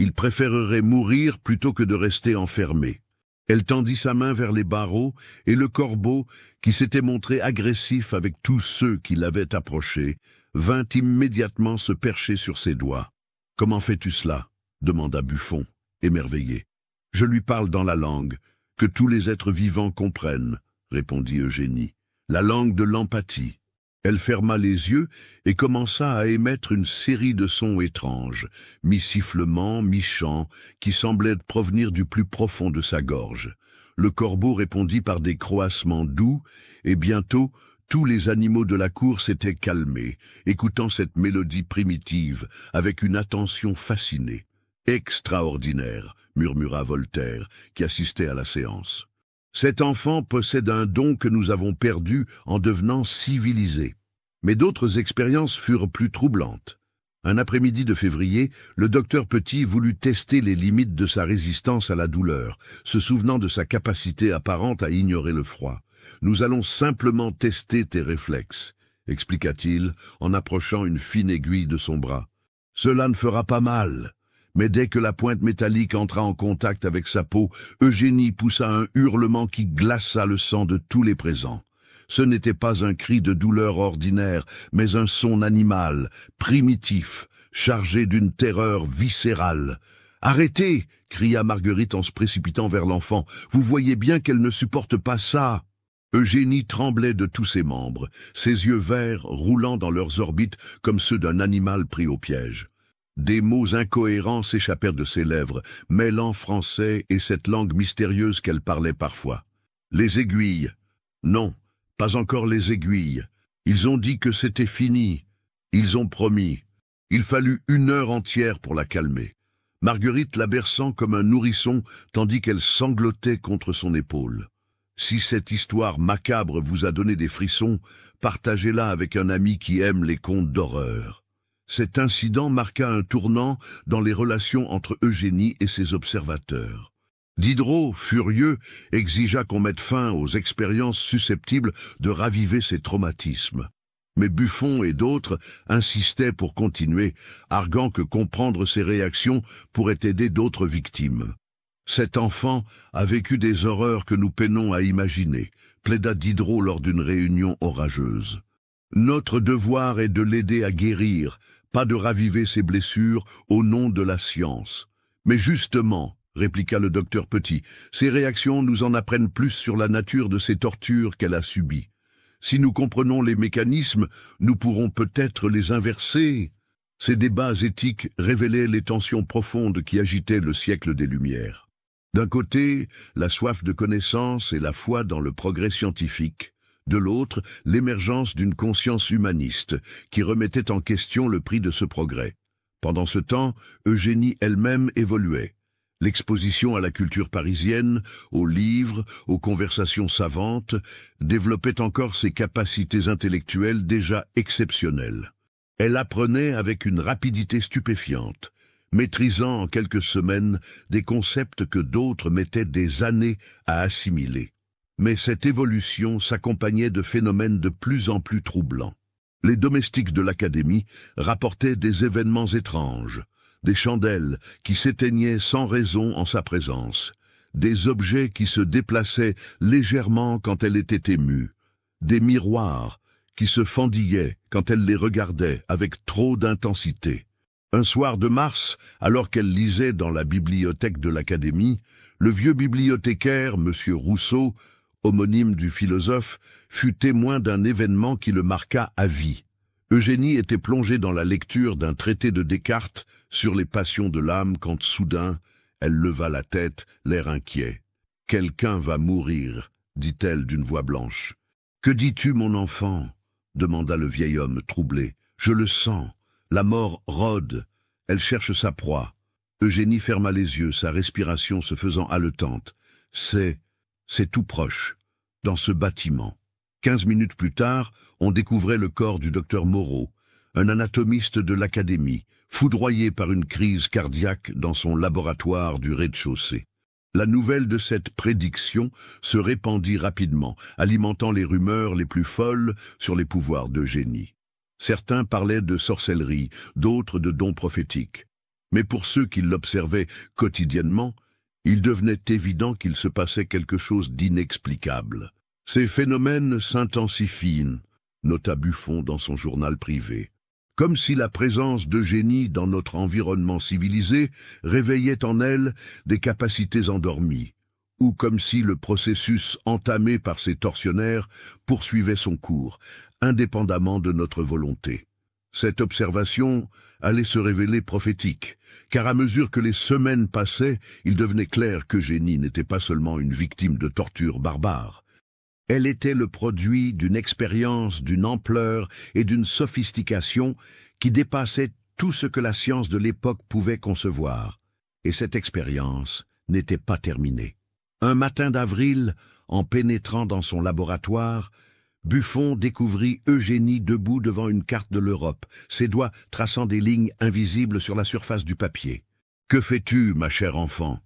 Il préférerait mourir plutôt que de rester enfermé. Elle tendit sa main vers les barreaux, et le corbeau, qui s'était montré agressif avec tous ceux qui l'avaient approché, vint immédiatement se percher sur ses doigts. « Comment fais-tu cela » demanda Buffon, émerveillé. « Je lui parle dans la langue, que tous les êtres vivants comprennent, » répondit Eugénie. « La langue de l'empathie. » Elle ferma les yeux et commença à émettre une série de sons étranges, mi-sifflement, mi-chant, qui semblaient provenir du plus profond de sa gorge. Le corbeau répondit par des croassements doux, et bientôt, tous les animaux de la cour s'étaient calmés, écoutant cette mélodie primitive, avec une attention fascinée. « Extraordinaire !» murmura Voltaire, qui assistait à la séance. Cet enfant possède un don que nous avons perdu en devenant civilisé. Mais d'autres expériences furent plus troublantes. Un après-midi de février, le docteur Petit voulut tester les limites de sa résistance à la douleur, se souvenant de sa capacité apparente à ignorer le froid. « Nous allons simplement tester tes réflexes, » expliqua-t-il en approchant une fine aiguille de son bras. « Cela ne fera pas mal. » Mais dès que la pointe métallique entra en contact avec sa peau, Eugénie poussa un hurlement qui glaça le sang de tous les présents. Ce n'était pas un cri de douleur ordinaire, mais un son animal, primitif, chargé d'une terreur viscérale. Arrêtez, cria Marguerite en se précipitant vers l'enfant. Vous voyez bien qu'elle ne supporte pas ça. Eugénie tremblait de tous ses membres, ses yeux verts roulant dans leurs orbites comme ceux d'un animal pris au piège. Des mots incohérents s'échappèrent de ses lèvres, mêlant français et cette langue mystérieuse qu'elle parlait parfois. Les aiguilles. Non, pas encore les aiguilles. Ils ont dit que c'était fini. Ils ont promis. Il fallut 1 heure entière pour la calmer. Marguerite la berçant comme un nourrisson, tandis qu'elle sanglotait contre son épaule. Si cette histoire macabre vous a donné des frissons, partagez-la avec un ami qui aime les contes d'horreur. Cet incident marqua un tournant dans les relations entre Eugénie et ses observateurs. Diderot, furieux, exigea qu'on mette fin aux expériences susceptibles de raviver ces traumatismes. Mais Buffon et d'autres insistaient pour continuer, arguant que comprendre ces réactions pourrait aider d'autres victimes. Cet enfant a vécu des horreurs que nous peinons à imaginer, plaida Diderot lors d'une réunion orageuse. Notre devoir est de l'aider à guérir, pas de raviver ses blessures au nom de la science. Mais justement, répliqua le docteur Petit, ces réactions nous en apprennent plus sur la nature de ces tortures qu'elle a subies. Si nous comprenons les mécanismes, nous pourrons peut-être les inverser. Ces débats éthiques révélaient les tensions profondes qui agitaient le siècle des Lumières. D'un côté, la soif de connaissance et la foi dans le progrès scientifique. De l'autre, l'émergence d'une conscience humaniste qui remettait en question le prix de ce progrès. Pendant ce temps, Eugénie elle-même évoluait. L'exposition à la culture parisienne, aux livres, aux conversations savantes, développait encore ses capacités intellectuelles déjà exceptionnelles. Elle apprenait avec une rapidité stupéfiante, maîtrisant en quelques semaines des concepts que d'autres mettaient des années à assimiler. Mais cette évolution s'accompagnait de phénomènes de plus en plus troublants. Les domestiques de l'Académie rapportaient des événements étranges, des chandelles qui s'éteignaient sans raison en sa présence, des objets qui se déplaçaient légèrement quand elle était émue, des miroirs qui se fendillaient quand elle les regardait avec trop d'intensité. Un soir de mars, alors qu'elle lisait dans la bibliothèque de l'Académie, le vieux bibliothécaire, M. Rousseau, homonyme du philosophe, fut témoin d'un événement qui le marqua à vie. Eugénie était plongée dans la lecture d'un traité de Descartes sur les passions de l'âme quand soudain, elle leva la tête, l'air inquiet. « Quelqu'un va mourir, dit-elle d'une voix blanche. « Que dis-tu, mon enfant ?» demanda le vieil homme troublé. « Je le sens. La mort rôde. Elle cherche sa proie. » Eugénie ferma les yeux, sa respiration se faisant haletante. « C'est tout proche, dans ce bâtiment. » 15 minutes plus tard, on découvrait le corps du docteur Moreau, un anatomiste de l'Académie, foudroyé par une crise cardiaque dans son laboratoire du rez-de-chaussée. La nouvelle de cette prédiction se répandit rapidement, alimentant les rumeurs les plus folles sur les pouvoirs d'Eugénie. Certains parlaient de sorcellerie, d'autres de dons prophétiques. Mais pour ceux qui l'observaient quotidiennement, il devenait évident qu'il se passait quelque chose d'inexplicable. Ces phénomènes s'intensifient, nota Buffon dans son journal privé, comme si la présence d'Eugénie dans notre environnement civilisé réveillait en elle des capacités endormies, ou comme si le processus entamé par ces tortionnaires poursuivait son cours, indépendamment de notre volonté. Cette observation allait se révéler prophétique, car à mesure que les semaines passaient, il devenait clair qu'Eugénie n'était pas seulement une victime de tortures barbares. Elle était le produit d'une expérience, d'une ampleur et d'une sophistication qui dépassaient tout ce que la science de l'époque pouvait concevoir. Et cette expérience n'était pas terminée. Un matin d'avril, en pénétrant dans son laboratoire, Buffon découvrit Eugénie debout devant une carte de l'Europe, ses doigts traçant des lignes invisibles sur la surface du papier. « Que fais-tu, ma chère enfant ?»«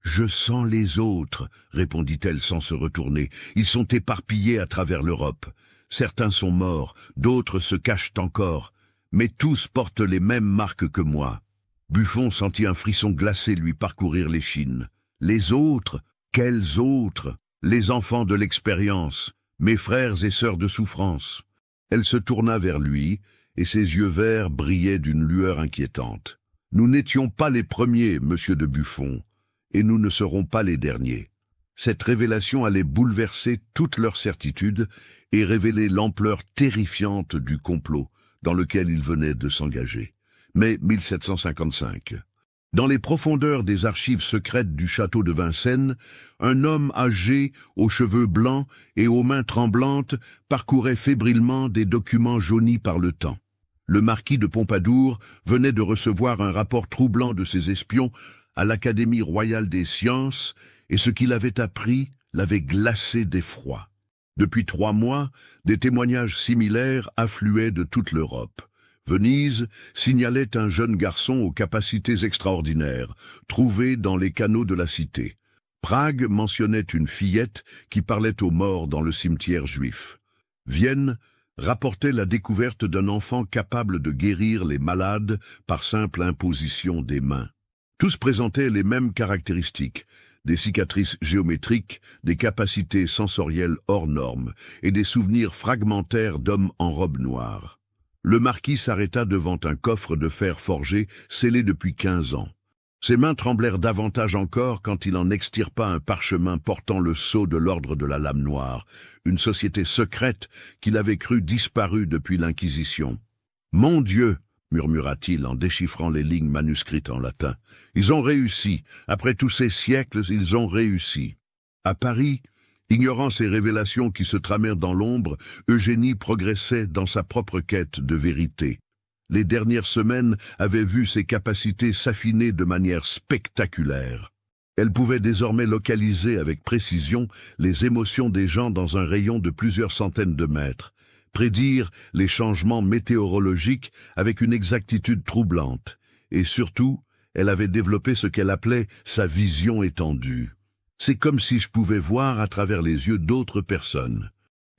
Je sens les autres, » répondit-elle sans se retourner. « Ils sont éparpillés à travers l'Europe. Certains sont morts, d'autres se cachent encore, mais tous portent les mêmes marques que moi. » Buffon sentit un frisson glacé lui parcourir l'échine. « Les autres? Quels autres? Les enfants de l'expérience, mes frères et sœurs de souffrance. » Elle se tourna vers lui, et ses yeux verts brillaient d'une lueur inquiétante. « Nous n'étions pas les premiers, monsieur de Buffon, et nous ne serons pas les derniers. Cette révélation allait bouleverser toute leur certitude et révéler l'ampleur terrifiante du complot dans lequel ils venaient de s'engager. Mai 1755. Dans les profondeurs des archives secrètes du château de Vincennes, un homme âgé, aux cheveux blancs et aux mains tremblantes, parcourait fébrilement des documents jaunis par le temps. Le marquis de Pompadour venait de recevoir un rapport troublant de ses espions à l'Académie royale des sciences, et ce qu'il avait appris l'avait glacé d'effroi. Depuis 3 mois, des témoignages similaires affluaient de toute l'Europe. Venise signalait un jeune garçon aux capacités extraordinaires, trouvé dans les canaux de la cité. Prague mentionnait une fillette qui parlait aux morts dans le cimetière juif. Vienne rapportait la découverte d'un enfant capable de guérir les malades par simple imposition des mains. Tous présentaient les mêmes caractéristiques, des cicatrices géométriques, des capacités sensorielles hors normes et des souvenirs fragmentaires d'hommes en robe noire. Le marquis s'arrêta devant un coffre de fer forgé scellé depuis 15 ans. Ses mains tremblèrent davantage encore quand il en extirpa un parchemin portant le sceau de l'ordre de la Lame Noire, une société secrète qu'il avait cru disparue depuis l'Inquisition. « Mon Dieu !» murmura-t-il en déchiffrant les lignes manuscrites en latin. « Ils ont réussi. Après tous ces siècles, ils ont réussi. » À Paris, ignorant ces révélations qui se tramèrent dans l'ombre, Eugénie progressait dans sa propre quête de vérité. Les dernières semaines avaient vu ses capacités s'affiner de manière spectaculaire. Elle pouvait désormais localiser avec précision les émotions des gens dans un rayon de plusieurs centaines de mètres, prédire les changements météorologiques avec une exactitude troublante, et surtout, elle avait développé ce qu'elle appelait sa vision étendue. « C'est comme si je pouvais voir à travers les yeux d'autres personnes »,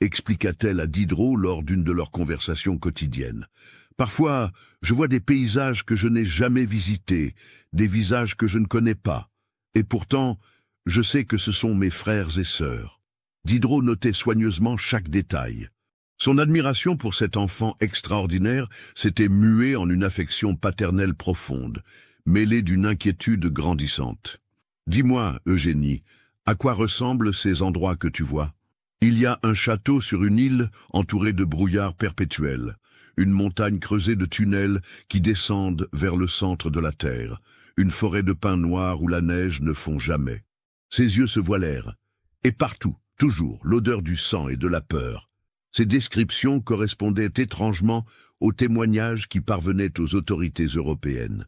expliqua-t-elle à Diderot lors d'une de leurs conversations quotidiennes. « Parfois, je vois des paysages que je n'ai jamais visités, des visages que je ne connais pas, et pourtant, je sais que ce sont mes frères et sœurs. » Diderot notait soigneusement chaque détail. Son admiration pour cet enfant extraordinaire s'était muée en une affection paternelle profonde, mêlée d'une inquiétude grandissante. « Dis-moi, Eugénie, à quoi ressemblent ces endroits que tu vois ? Il y a un château sur une île entouré de brouillard perpétuel, une montagne creusée de tunnels qui descendent vers le centre de la terre, une forêt de pins noirs où la neige ne fond jamais. » Ses yeux se voilèrent, et partout, toujours, l'odeur du sang et de la peur. Ces descriptions correspondaient étrangement aux témoignages qui parvenaient aux autorités européennes.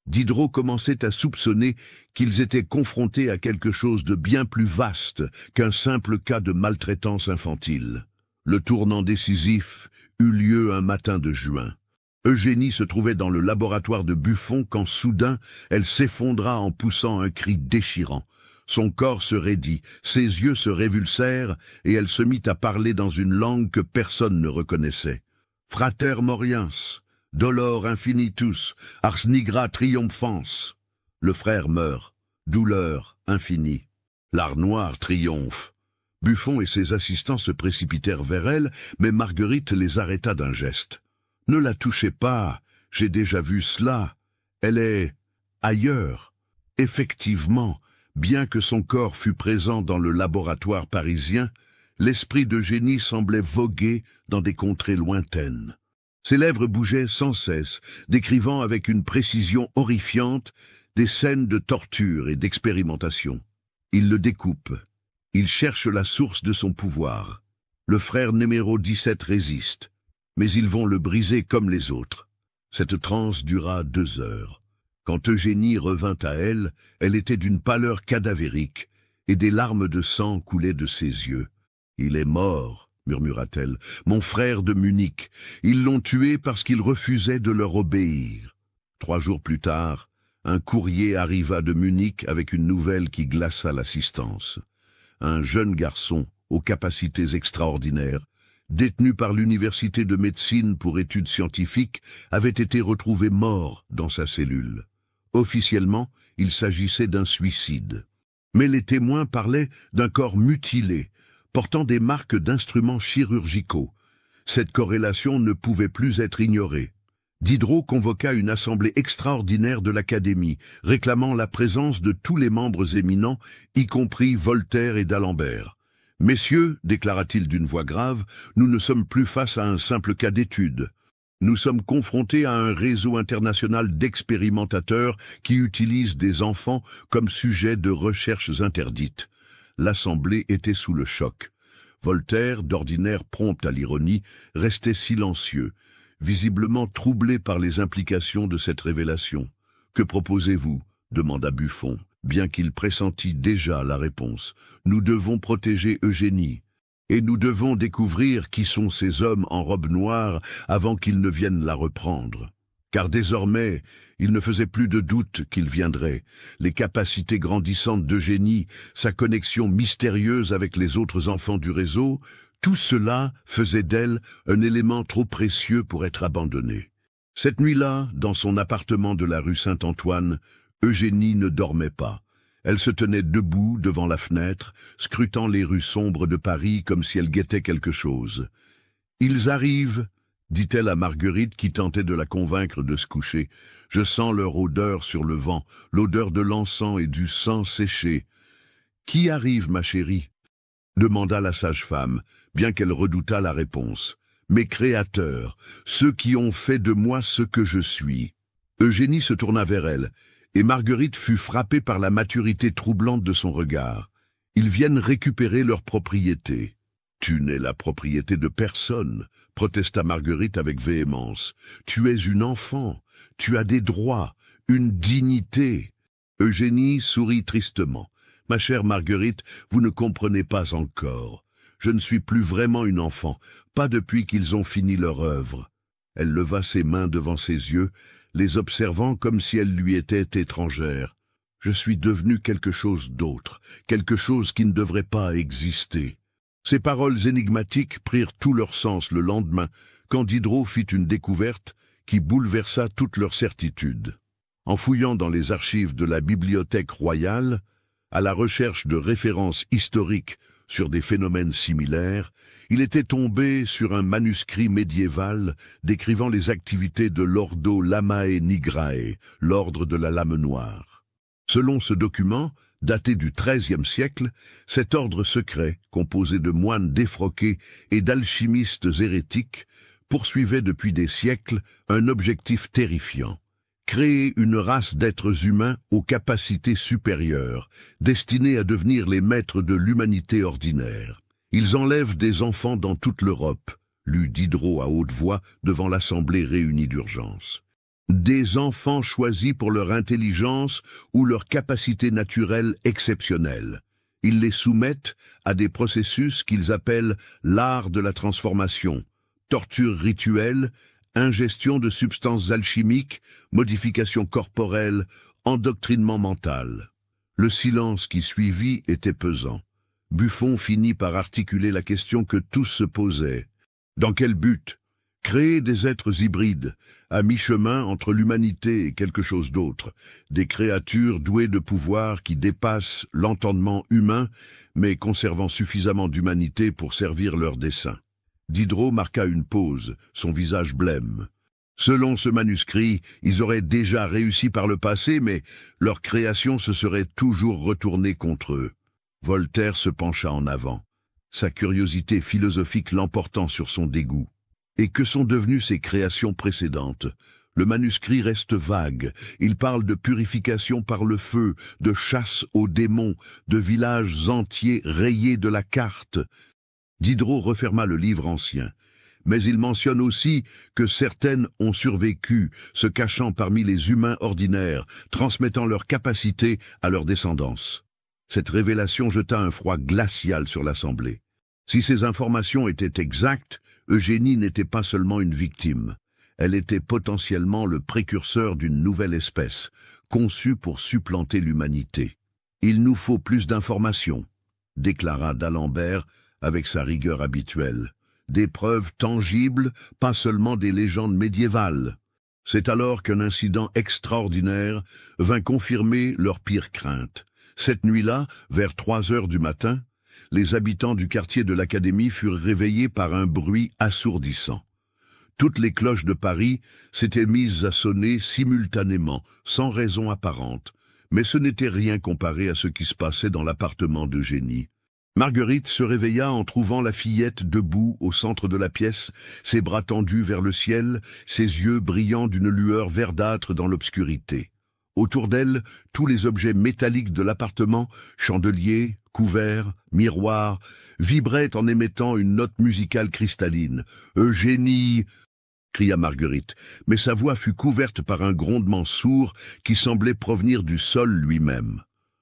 Diderot commençait à soupçonner qu'ils étaient confrontés à quelque chose de bien plus vaste qu'un simple cas de maltraitance infantile. Le tournant décisif eut lieu un matin de juin. Eugénie se trouvait dans le laboratoire de Buffon quand soudain elle s'effondra en poussant un cri déchirant. Son corps se raidit, ses yeux se révulsèrent et elle se mit à parler dans une langue que personne ne reconnaissait. « Frater moriens, dolor infinitus, ars nigra triomphans. » Le frère meurt, douleur infinie. L'art noir triomphe. Buffon et ses assistants se précipitèrent vers elle, mais Marguerite les arrêta d'un geste. « Ne la touchez pas, j'ai déjà vu cela. Elle est ailleurs. » Effectivement, bien que son corps fût présent dans le laboratoire parisien, l'esprit d'Eugénie semblait voguer dans des contrées lointaines. Ses lèvres bougeaient sans cesse, décrivant avec une précision horrifiante des scènes de torture et d'expérimentation. Il le découpe. Il cherche la source de son pouvoir. Le frère numéro 17 résiste, mais ils vont le briser comme les autres. Cette transe dura 2 heures. Quand Eugénie revint à elle, elle était d'une pâleur cadavérique, et des larmes de sang coulaient de ses yeux. « Il est mort », murmura-t-elle, « mon frère de Munich. Ils l'ont tué parce qu'il refusait de leur obéir. » 3 jours plus tard, un courrier arriva de Munich avec une nouvelle qui glaça l'assistance. Un jeune garçon, aux capacités extraordinaires, détenu par l'université de médecine pour études scientifiques, avait été retrouvé mort dans sa cellule. Officiellement, il s'agissait d'un suicide. Mais les témoins parlaient d'un corps mutilé, portant des marques d'instruments chirurgicaux. Cette corrélation ne pouvait plus être ignorée. Diderot convoqua une assemblée extraordinaire de l'Académie, réclamant la présence de tous les membres éminents, y compris Voltaire et d'Alembert. « Messieurs, déclara-t-il d'une voix grave, nous ne sommes plus face à un simple cas d'étude. Nous sommes confrontés à un réseau international d'expérimentateurs qui utilisent des enfants comme sujet de recherches interdites. » L'Assemblée était sous le choc. Voltaire, d'ordinaire prompt à l'ironie, restait silencieux, visiblement troublé par les implications de cette révélation. « Que proposez-vous » demanda Buffon, bien qu'il pressentît déjà la réponse. « Nous devons protéger Eugénie. Et nous devons découvrir qui sont ces hommes en robe noire avant qu'ils ne viennent la reprendre. » Car désormais, il ne faisait plus de doute qu'il viendrait. Les capacités grandissantes d'Eugénie, sa connexion mystérieuse avec les autres enfants du réseau, tout cela faisait d'elle un élément trop précieux pour être abandonné. Cette nuit-là, dans son appartement de la rue Saint-Antoine, Eugénie ne dormait pas. Elle se tenait debout devant la fenêtre, scrutant les rues sombres de Paris comme si elle guettait quelque chose. « Ils arrivent !» dit-elle à Marguerite qui tentait de la convaincre de se coucher. « Je sens leur odeur sur le vent, l'odeur de l'encens et du sang séché. »« Qui arrive, ma chérie ?» demanda la sage-femme, bien qu'elle redoutât la réponse. « Mes créateurs, ceux qui ont fait de moi ce que je suis. » Eugénie se tourna vers elle, et Marguerite fut frappée par la maturité troublante de son regard. « Ils viennent récupérer leur propriété. »« Tu n'es la propriété de personne, » protesta Marguerite avec véhémence. « Tu es une enfant, tu as des droits, une dignité. » Eugénie sourit tristement. « Ma chère Marguerite, vous ne comprenez pas encore. Je ne suis plus vraiment une enfant, pas depuis qu'ils ont fini leur œuvre. » Elle leva ses mains devant ses yeux, les observant comme si elles lui étaient étrangères. « Je suis devenue quelque chose d'autre, quelque chose qui ne devrait pas exister. » Ces paroles énigmatiques prirent tout leur sens le lendemain, quand Diderot fit une découverte qui bouleversa toute leur certitude. En fouillant dans les archives de la Bibliothèque royale, à la recherche de références historiques sur des phénomènes similaires, il était tombé sur un manuscrit médiéval décrivant les activités de l'Ordo Lamae Nigrae, l'ordre de la lame noire. Selon ce document, daté du XIIIe siècle, cet ordre secret, composé de moines défroqués et d'alchimistes hérétiques, poursuivait depuis des siècles un objectif terrifiant: créer une race d'êtres humains aux capacités supérieures, destinés à devenir les maîtres de l'humanité ordinaire. Ils enlèvent des enfants dans toute l'Europe, lut Diderot à haute voix devant l'Assemblée réunie d'urgence. Des enfants choisis pour leur intelligence ou leur capacité naturelle exceptionnelle. Ils les soumettent à des processus qu'ils appellent l'art de la transformation, torture rituelle, ingestion de substances alchimiques, modification corporelle, endoctrinement mental. Le silence qui suivit était pesant. Buffon finit par articuler la question que tous se posaient. Dans quel but ? Créer des êtres hybrides, à mi-chemin entre l'humanité et quelque chose d'autre, des créatures douées de pouvoirs qui dépassent l'entendement humain, mais conservant suffisamment d'humanité pour servir leurs desseins. Diderot marqua une pause, son visage blême. Selon ce manuscrit, ils auraient déjà réussi par le passé, mais leur création se serait toujours retournée contre eux. Voltaire se pencha en avant, sa curiosité philosophique l'emportant sur son dégoût. Et que sont devenues ces créations précédentes? Le manuscrit reste vague. Il parle de purification par le feu, de chasse aux démons, de villages entiers rayés de la carte. Diderot referma le livre ancien. Mais il mentionne aussi que certaines ont survécu, se cachant parmi les humains ordinaires, transmettant leurs capacités à leur descendance. Cette révélation jeta un froid glacial sur l'Assemblée. Si ces informations étaient exactes, Eugénie n'était pas seulement une victime. Elle était potentiellement le précurseur d'une nouvelle espèce, conçue pour supplanter l'humanité. « Il nous faut plus d'informations », déclara d'Alembert avec sa rigueur habituelle. « Des preuves tangibles, pas seulement des légendes médiévales. » C'est alors qu'un incident extraordinaire vint confirmer leurs pires craintes. Cette nuit-là, vers 3 heures du matin, les habitants du quartier de l'Académie furent réveillés par un bruit assourdissant. Toutes les cloches de Paris s'étaient mises à sonner simultanément, sans raison apparente, mais ce n'était rien comparé à ce qui se passait dans l'appartement d'Eugénie. Marguerite se réveilla en trouvant la fillette debout au centre de la pièce, ses bras tendus vers le ciel, ses yeux brillant d'une lueur verdâtre dans l'obscurité. Autour d'elle, tous les objets métalliques de l'appartement, chandeliers, couverts, miroirs, vibraient en émettant une note musicale cristalline. « Eugénie !» cria Marguerite, mais sa voix fut couverte par un grondement sourd qui semblait provenir du sol lui-même.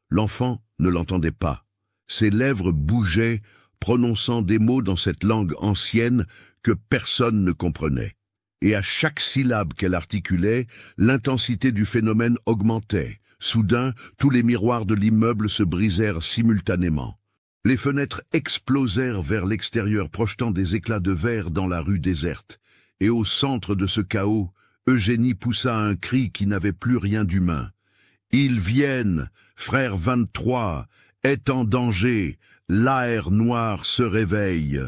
L'enfant ne l'entendait pas. Ses lèvres bougeaient, prononçant des mots dans cette langue ancienne que personne ne comprenait. Et à chaque syllabe qu'elle articulait, l'intensité du phénomène augmentait. Soudain, tous les miroirs de l'immeuble se brisèrent simultanément. Les fenêtres explosèrent vers l'extérieur, projetant des éclats de verre dans la rue déserte. Et au centre de ce chaos, Eugénie poussa un cri qui n'avait plus rien d'humain. « Ils viennent, frère 23, est en danger, l'air noir se réveille !»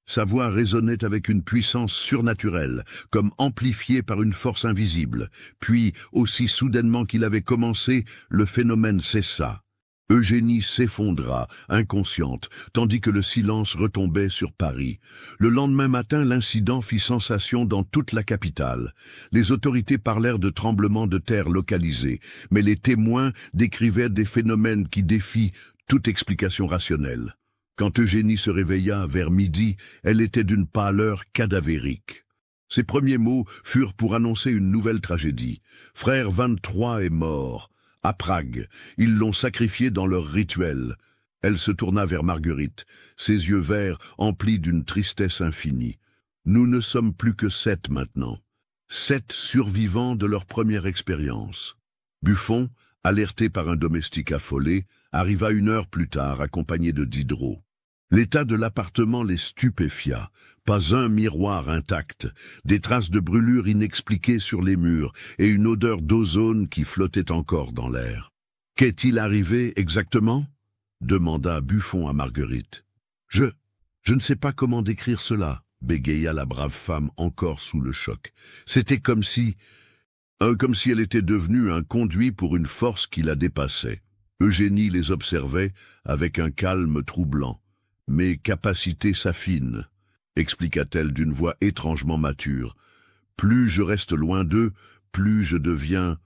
Sa voix résonnait avec une puissance surnaturelle, comme amplifiée par une force invisible. Puis, aussi soudainement qu'il avait commencé, le phénomène cessa. Eugénie s'effondra, inconsciente, tandis que le silence retombait sur Paris. Le lendemain matin, l'incident fit sensation dans toute la capitale. Les autorités parlèrent de tremblements de terre localisés, mais les témoins décrivaient des phénomènes qui défient toute explication rationnelle. Quand Eugénie se réveilla vers midi, elle était d'une pâleur cadavérique. Ses premiers mots furent pour annoncer une nouvelle tragédie. Frère 23 est mort. À Prague, ils l'ont sacrifié dans leur rituel. Elle se tourna vers Marguerite, ses yeux verts emplis d'une tristesse infinie. Nous ne sommes plus que 7 maintenant. 7 survivants de leur première expérience. Buffon, alerté par un domestique affolé, arriva 1 heure plus tard, accompagné de Diderot. L'état de l'appartement les stupéfia. Pas un miroir intact, des traces de brûlures inexpliquées sur les murs et une odeur d'ozone qui flottait encore dans l'air. « Qu'est-il arrivé exactement ?» demanda Buffon à Marguerite. « Je ne sais pas comment décrire cela », bégaya la brave femme encore sous le choc. « C'était comme si elle était devenue un conduit pour une force qui la dépassait. » Eugénie les observait avec un calme troublant. « Mes capacités s'affinent, » expliqua-t-elle d'une voix étrangement mature. « Plus je reste loin d'eux, plus je deviens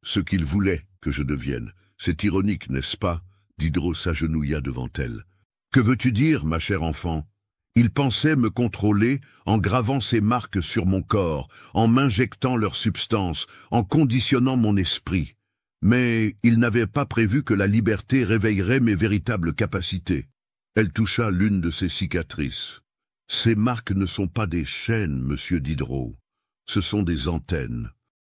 ce qu'ils voulaient que je devienne. C'est ironique, n'est-ce pas ?» Diderot s'agenouilla devant elle. « Que veux-tu dire, ma chère enfant ? Ils pensaient me contrôler en gravant ces marques sur mon corps, en m'injectant leur substance, en conditionnant mon esprit. Mais ils n'avaient pas prévu que la liberté réveillerait mes véritables capacités. » Elle toucha l'une de ses cicatrices. « Ces marques ne sont pas des chaînes, monsieur Diderot. Ce sont des antennes.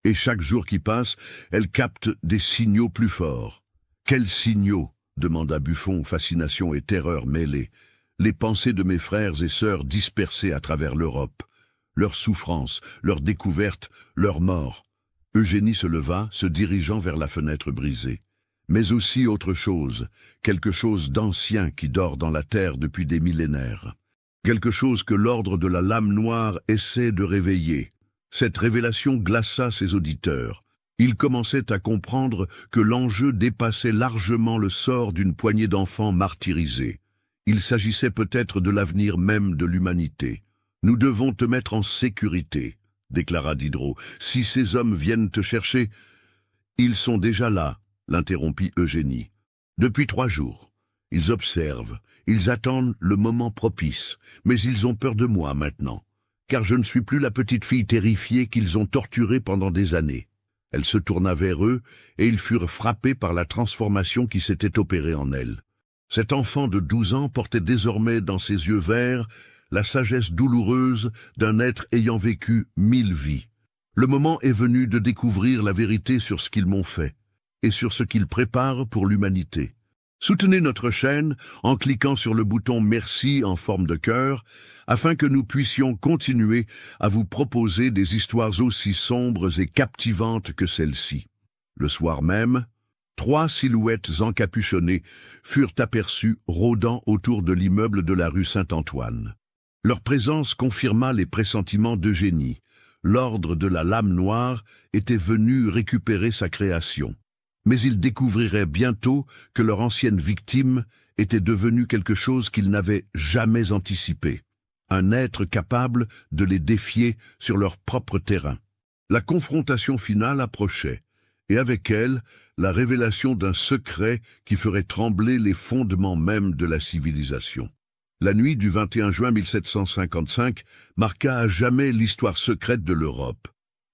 Et chaque jour qui passe, elles captent des signaux plus forts. »« Quels signaux ?» demanda Buffon, fascination et terreur mêlées. « Les pensées de mes frères et sœurs dispersés à travers l'Europe. Leurs souffrances, leurs découvertes, leurs morts. » Eugénie se leva, se dirigeant vers la fenêtre brisée. Mais aussi autre chose, quelque chose d'ancien qui dort dans la terre depuis des millénaires. Quelque chose que l'ordre de la lame noire essaie de réveiller. Cette révélation glaça ses auditeurs. Ils commençaient à comprendre que l'enjeu dépassait largement le sort d'une poignée d'enfants martyrisés. Il s'agissait peut-être de l'avenir même de l'humanité. « Nous devons te mettre en sécurité », déclara Diderot. « Si ces hommes viennent te chercher, ils sont déjà là. » l'interrompit Eugénie. « Depuis 3 jours. Ils observent, ils attendent le moment propice, mais ils ont peur de moi maintenant, car je ne suis plus la petite fille terrifiée qu'ils ont torturée pendant des années. » Elle se tourna vers eux, et ils furent frappés par la transformation qui s'était opérée en elle. Cet enfant de 12 ans portait désormais dans ses yeux verts la sagesse douloureuse d'un être ayant vécu 1000 vies. Le moment est venu de découvrir la vérité sur ce qu'ils m'ont fait, et sur ce qu'ils préparent pour l'humanité. Soutenez notre chaîne en cliquant sur le bouton Merci en forme de cœur, afin que nous puissions continuer à vous proposer des histoires aussi sombres et captivantes que celle-ci. Le soir même, 3 silhouettes encapuchonnées furent aperçues rôdant autour de l'immeuble de la rue Saint-Antoine. Leur présence confirma les pressentiments d'Eugénie. L'ordre de la Lame Noire était venu récupérer sa création. Mais ils découvriraient bientôt que leur ancienne victime était devenue quelque chose qu'ils n'avaient jamais anticipé. Un être capable de les défier sur leur propre terrain. La confrontation finale approchait, et avec elle, la révélation d'un secret qui ferait trembler les fondements mêmes de la civilisation. La nuit du 21 juin 1755 marqua à jamais l'histoire secrète de l'Europe.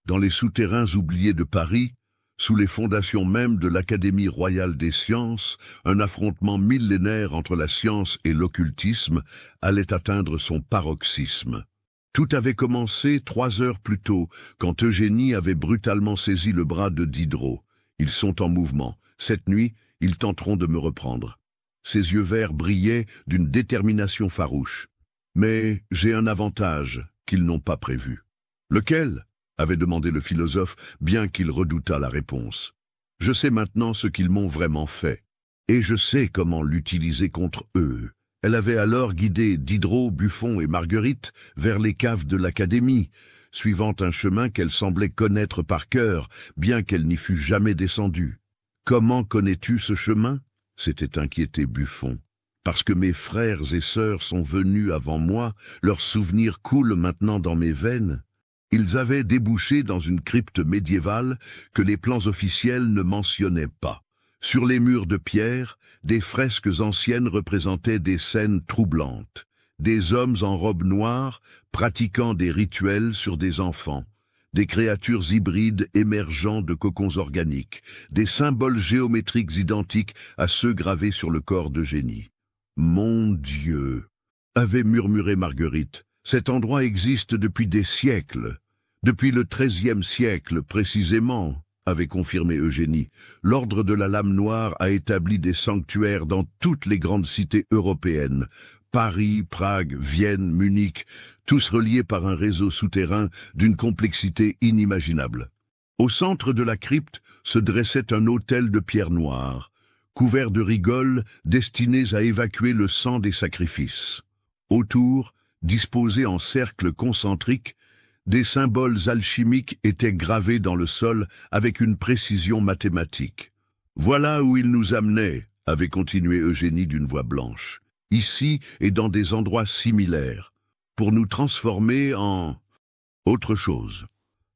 Dans les souterrains oubliés de Paris, sous les fondations mêmes de l'Académie royale des sciences, un affrontement millénaire entre la science et l'occultisme allait atteindre son paroxysme. Tout avait commencé 3 heures plus tôt, quand Eugénie avait brutalement saisi le bras de Diderot. Ils sont en mouvement. Cette nuit, ils tenteront de me reprendre. Ses yeux verts brillaient d'une détermination farouche. Mais j'ai un avantage qu'ils n'ont pas prévu. Lequel ? Avait demandé le philosophe, bien qu'il redoutât la réponse. Je sais maintenant ce qu'ils m'ont vraiment fait, et je sais comment l'utiliser contre eux. Elle avait alors guidé Diderot, Buffon et Marguerite vers les caves de l'Académie, suivant un chemin qu'elle semblait connaître par cœur, bien qu'elle n'y fût jamais descendue. « Comment connais-tu ce chemin ?» s'était inquiété Buffon. « Parce que mes frères et sœurs sont venus avant moi, leurs souvenirs coulent maintenant dans mes veines. » Ils avaient débouché dans une crypte médiévale que les plans officiels ne mentionnaient pas. Sur les murs de pierre, des fresques anciennes représentaient des scènes troublantes. Des hommes en robe noire pratiquant des rituels sur des enfants. Des créatures hybrides émergeant de cocons organiques. Des symboles géométriques identiques à ceux gravés sur le corps d'Eugénie. « Mon Dieu !» avait murmuré Marguerite. « Cet endroit existe depuis des siècles. Depuis le XIIIe siècle, précisément, avait confirmé Eugénie. L'ordre de la Lame Noire a établi des sanctuaires dans toutes les grandes cités européennes. Paris, Prague, Vienne, Munich, tous reliés par un réseau souterrain d'une complexité inimaginable. Au centre de la crypte se dressait un autel de pierre noire, couvert de rigoles destinées à évacuer le sang des sacrifices. Autour, disposés en cercles concentriques, des symboles alchimiques étaient gravés dans le sol avec une précision mathématique. « Voilà où il nous amenait », avait continué Eugénie d'une voix blanche. « Ici et dans des endroits similaires, pour nous transformer en autre chose. »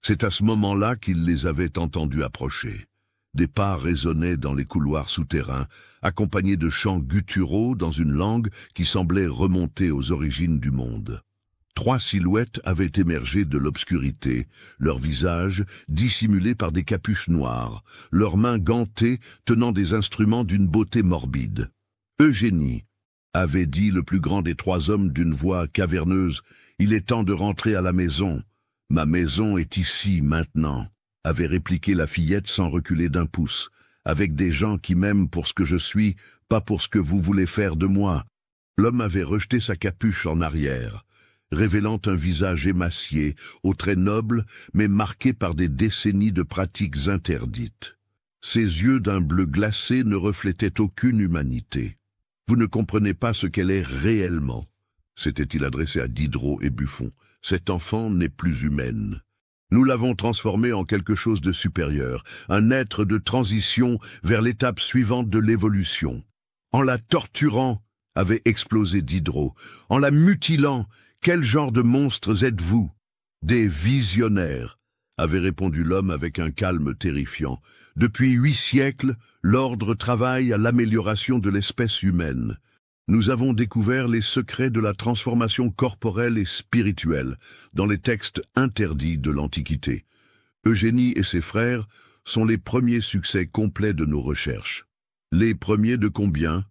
C'est à ce moment-là qu'il les avait entendus approcher. Des pas résonnaient dans les couloirs souterrains, accompagnés de chants gutturaux dans une langue qui semblait remonter aux origines du monde. 3 silhouettes avaient émergé de l'obscurité, leurs visages dissimulés par des capuches noires, leurs mains gantées tenant des instruments d'une beauté morbide. « Eugénie », avait dit le plus grand des 3 hommes d'une voix caverneuse, « il est temps de rentrer à la maison. Ma maison est ici, maintenant », avait répliqué la fillette sans reculer d'un pouce, « avec des gens qui m'aiment pour ce que je suis, pas pour ce que vous voulez faire de moi. » L'homme avait rejeté sa capuche en arrière, révélant un visage émacié, aux traits nobles, mais marqué par des décennies de pratiques interdites. Ses yeux d'un bleu glacé ne reflétaient aucune humanité. « Vous ne comprenez pas ce qu'elle est réellement », s'était-il adressé à Diderot et Buffon. « Cette enfant n'est plus humaine. Nous l'avons transformée en quelque chose de supérieur, un être de transition vers l'étape suivante de l'évolution. En la torturant, avait explosé Diderot, en la mutilant, quel genre de monstres êtes-vous ? Des visionnaires, avait répondu l'homme avec un calme terrifiant. Depuis 8 siècles, l'ordre travaille à l'amélioration de l'espèce humaine. Nous avons découvert les secrets de la transformation corporelle et spirituelle dans les textes interdits de l'Antiquité. Eugénie et ses frères sont les premiers succès complets de nos recherches. Les premiers de combien ?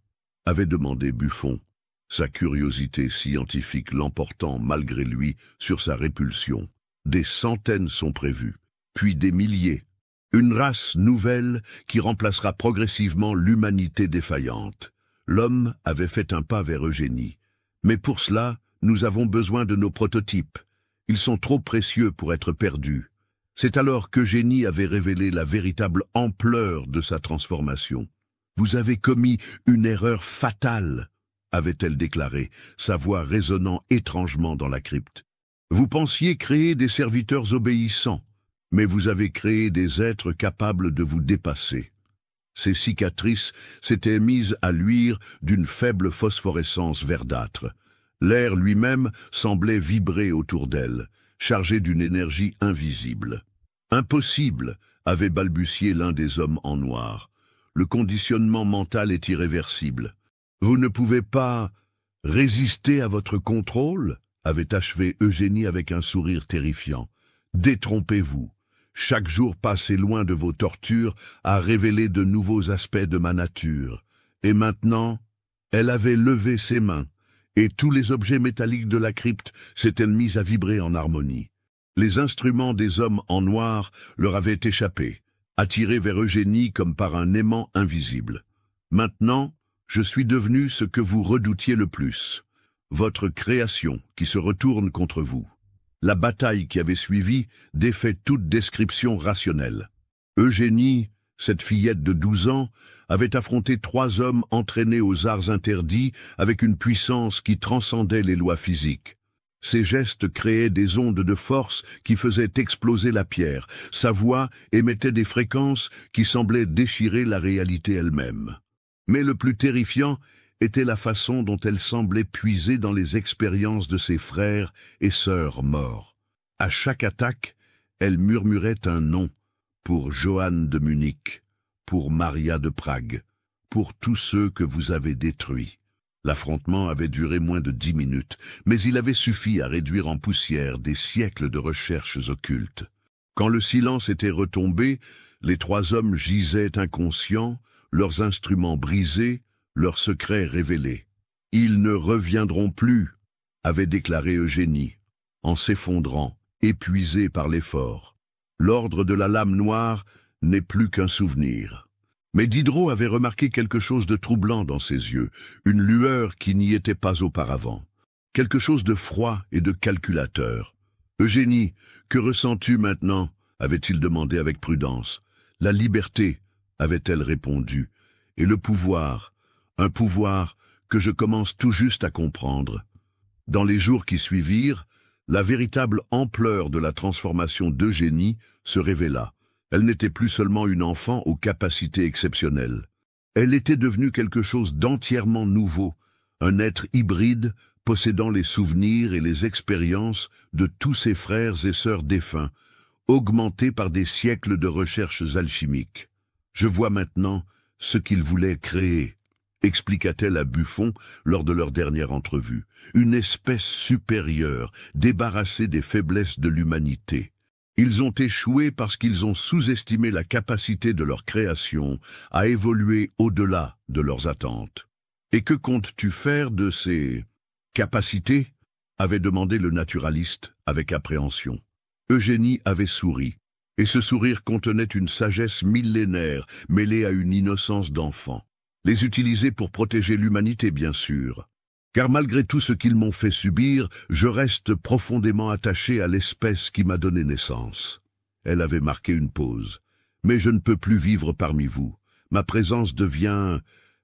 Avait demandé Buffon, sa curiosité scientifique l'emportant malgré lui sur sa répulsion. Des centaines sont prévues, puis des milliers. Une race nouvelle qui remplacera progressivement l'humanité défaillante. L'homme avait fait un pas vers Eugénie. Mais pour cela, nous avons besoin de nos prototypes. Ils sont trop précieux pour être perdus. C'est alors qu'Eugénie avait révélé la véritable ampleur de sa transformation. Vous avez commis une erreur fatale, avait-elle déclaré, sa voix résonnant étrangement dans la crypte. Vous pensiez créer des serviteurs obéissants, mais vous avez créé des êtres capables de vous dépasser. Ses cicatrices s'étaient mises à luire d'une faible phosphorescence verdâtre. L'air lui-même semblait vibrer autour d'elle, chargé d'une énergie invisible. Impossible, avait balbutié l'un des hommes en noir. Le conditionnement mental est irréversible. Vous ne pouvez pas résister à votre contrôle, avait achevé Eugénie avec un sourire terrifiant. Détrompez-vous. Chaque jour passé loin de vos tortures a révélé de nouveaux aspects de ma nature. Et maintenant, elle avait levé ses mains, et tous les objets métalliques de la crypte s'étaient mis à vibrer en harmonie. Les instruments des hommes en noir leur avaient échappé, attirés vers Eugénie comme par un aimant invisible. Maintenant, je suis devenu ce que vous redoutiez le plus, votre création qui se retourne contre vous. La bataille qui avait suivi défait toute description rationnelle. Eugénie, cette fillette de 12 ans, avait affronté 3 hommes entraînés aux arts interdits avec une puissance qui transcendait les lois physiques. Ses gestes créaient des ondes de force qui faisaient exploser la pierre. Sa voix émettait des fréquences qui semblaient déchirer la réalité elle-même. Mais le plus terrifiant était la façon dont elle semblait puiser dans les expériences de ses frères et sœurs morts. À chaque attaque, elle murmurait un nom, pour Johann de Munich, pour Maria de Prague, pour tous ceux que vous avez détruits. L'affrontement avait duré moins de 10 minutes, mais il avait suffi à réduire en poussière des siècles de recherches occultes. Quand le silence était retombé, les 3 hommes gisaient inconscients, leurs instruments brisés, leurs secrets révélés. « Ils ne reviendront plus », avait déclaré Eugénie, en s'effondrant, épuisée par l'effort. L'ordre de la lame noire n'est plus qu'un souvenir. Mais Diderot avait remarqué quelque chose de troublant dans ses yeux, une lueur qui n'y était pas auparavant. Quelque chose de froid et de calculateur. « Eugénie, que ressens-tu maintenant ?» avait-il demandé avec prudence. « La liberté » avait-elle répondu, « et le pouvoir, un pouvoir que je commence tout juste à comprendre. » Dans les jours qui suivirent, la véritable ampleur de la transformation d'Eugénie se révéla. Elle n'était plus seulement une enfant aux capacités exceptionnelles. Elle était devenue quelque chose d'entièrement nouveau, un être hybride possédant les souvenirs et les expériences de tous ses frères et sœurs défunts, augmenté par des siècles de recherches alchimiques. « Je vois maintenant ce qu'il voulait créer », expliqua-t-elle à Buffon lors de leur dernière entrevue. « Une espèce supérieure, débarrassée des faiblesses de l'humanité. Ils ont échoué parce qu'ils ont sous-estimé la capacité de leur création à évoluer au-delà de leurs attentes. Et que comptes-tu faire de ces capacités ?» avait demandé le naturaliste avec appréhension. Eugénie avait souri, et ce sourire contenait une sagesse millénaire mêlée à une innocence d'enfant. Les utiliser pour protéger l'humanité, bien sûr. Car malgré tout ce qu'ils m'ont fait subir, je reste profondément attaché à l'espèce qui m'a donné naissance. Elle avait marqué une pause. Mais je ne peux plus vivre parmi vous. Ma présence devient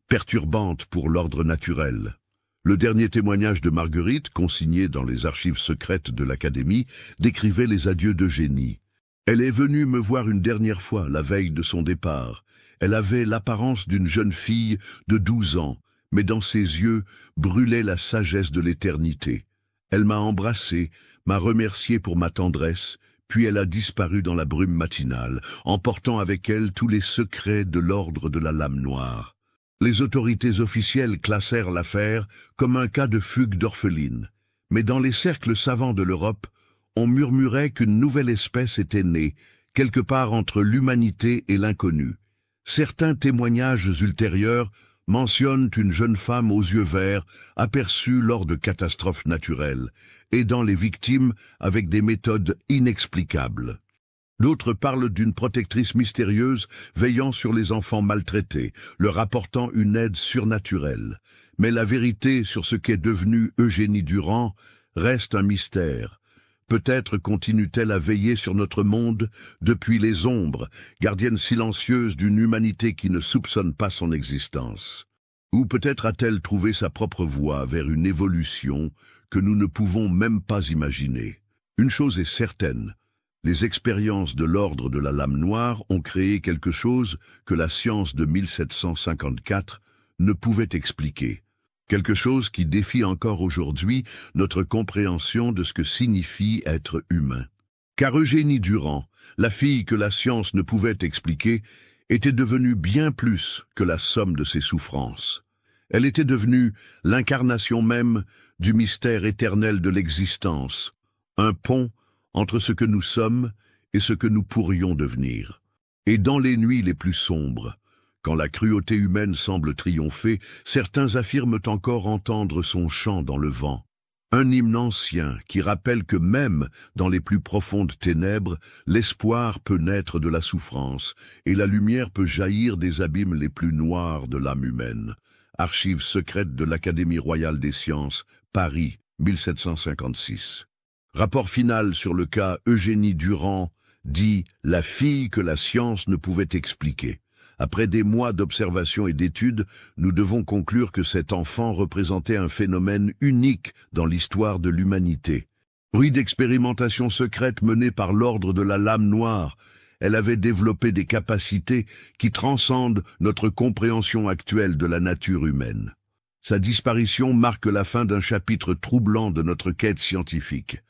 perturbante pour l'ordre naturel. Le dernier témoignage de Marguerite, consigné dans les archives secrètes de l'Académie, décrivait les adieux d'Eugénie. Elle est venue me voir une dernière fois, la veille de son départ. Elle avait l'apparence d'une jeune fille de 12 ans, mais dans ses yeux brûlait la sagesse de l'éternité. Elle m'a embrassé, m'a remercié pour ma tendresse, puis elle a disparu dans la brume matinale, emportant avec elle tous les secrets de l'ordre de la lame noire. Les autorités officielles classèrent l'affaire comme un cas de fugue d'orpheline, mais dans les cercles savants de l'Europe, on murmurait qu'une nouvelle espèce était née, quelque part entre l'humanité et l'inconnu. Certains témoignages ultérieurs mentionnent une jeune femme aux yeux verts aperçue lors de catastrophes naturelles, aidant les victimes avec des méthodes inexplicables. D'autres parlent d'une protectrice mystérieuse veillant sur les enfants maltraités, leur apportant une aide surnaturelle. Mais la vérité sur ce qu'est devenue Eugénie Durand reste un mystère. Peut-être continue-t-elle à veiller sur notre monde depuis les ombres, gardienne silencieuse d'une humanité qui ne soupçonne pas son existence. Ou peut-être a-t-elle trouvé sa propre voie vers une évolution que nous ne pouvons même pas imaginer. Une chose est certaine, les expériences de l'ordre de la Lame Noire ont créé quelque chose que la science de 1754 ne pouvait expliquer. Quelque chose qui défie encore aujourd'hui notre compréhension de ce que signifie être humain. Car Eugénie Durand, la fille que la science ne pouvait expliquer, était devenue bien plus que la somme de ses souffrances. Elle était devenue l'incarnation même du mystère éternel de l'existence, un pont entre ce que nous sommes et ce que nous pourrions devenir. Et dans les nuits les plus sombres, quand la cruauté humaine semble triompher, certains affirment encore entendre son chant dans le vent. Un hymne ancien qui rappelle que même dans les plus profondes ténèbres, l'espoir peut naître de la souffrance et la lumière peut jaillir des abîmes les plus noirs de l'âme humaine. Archives secrètes de l'Académie royale des sciences, Paris, 1756. Rapport final sur le cas Eugénie Durand, dit « la fille que la science ne pouvait expliquer ». Après des mois d'observation et d'études, nous devons conclure que cet enfant représentait un phénomène unique dans l'histoire de l'humanité. Fruit d'expérimentations secrètes menées par l'ordre de la Lame Noire, elle avait développé des capacités qui transcendent notre compréhension actuelle de la nature humaine. Sa disparition marque la fin d'un chapitre troublant de notre quête scientifique,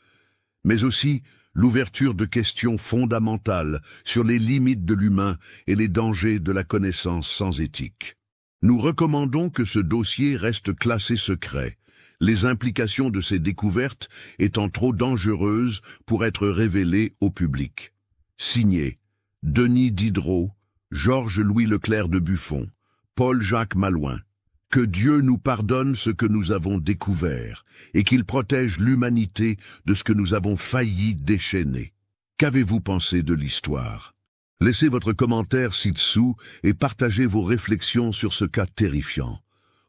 mais aussi l'ouverture de questions fondamentales sur les limites de l'humain et les dangers de la connaissance sans éthique. Nous recommandons que ce dossier reste classé secret, les implications de ces découvertes étant trop dangereuses pour être révélées au public. Signé Denis Diderot, Georges-Louis Leclerc de Buffon, Paul-Jacques Malouin. Que Dieu nous pardonne ce que nous avons découvert et qu'il protège l'humanité de ce que nous avons failli déchaîner. Qu'avez-vous pensé de l'histoire? Laissez votre commentaire ci-dessous et partagez vos réflexions sur ce cas terrifiant.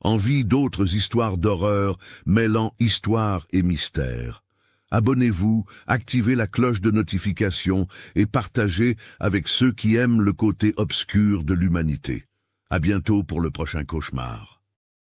Envie d'autres histoires d'horreur mêlant histoire et mystère. Abonnez-vous, activez la cloche de notification et partagez avec ceux qui aiment le côté obscur de l'humanité. À bientôt pour le prochain cauchemar.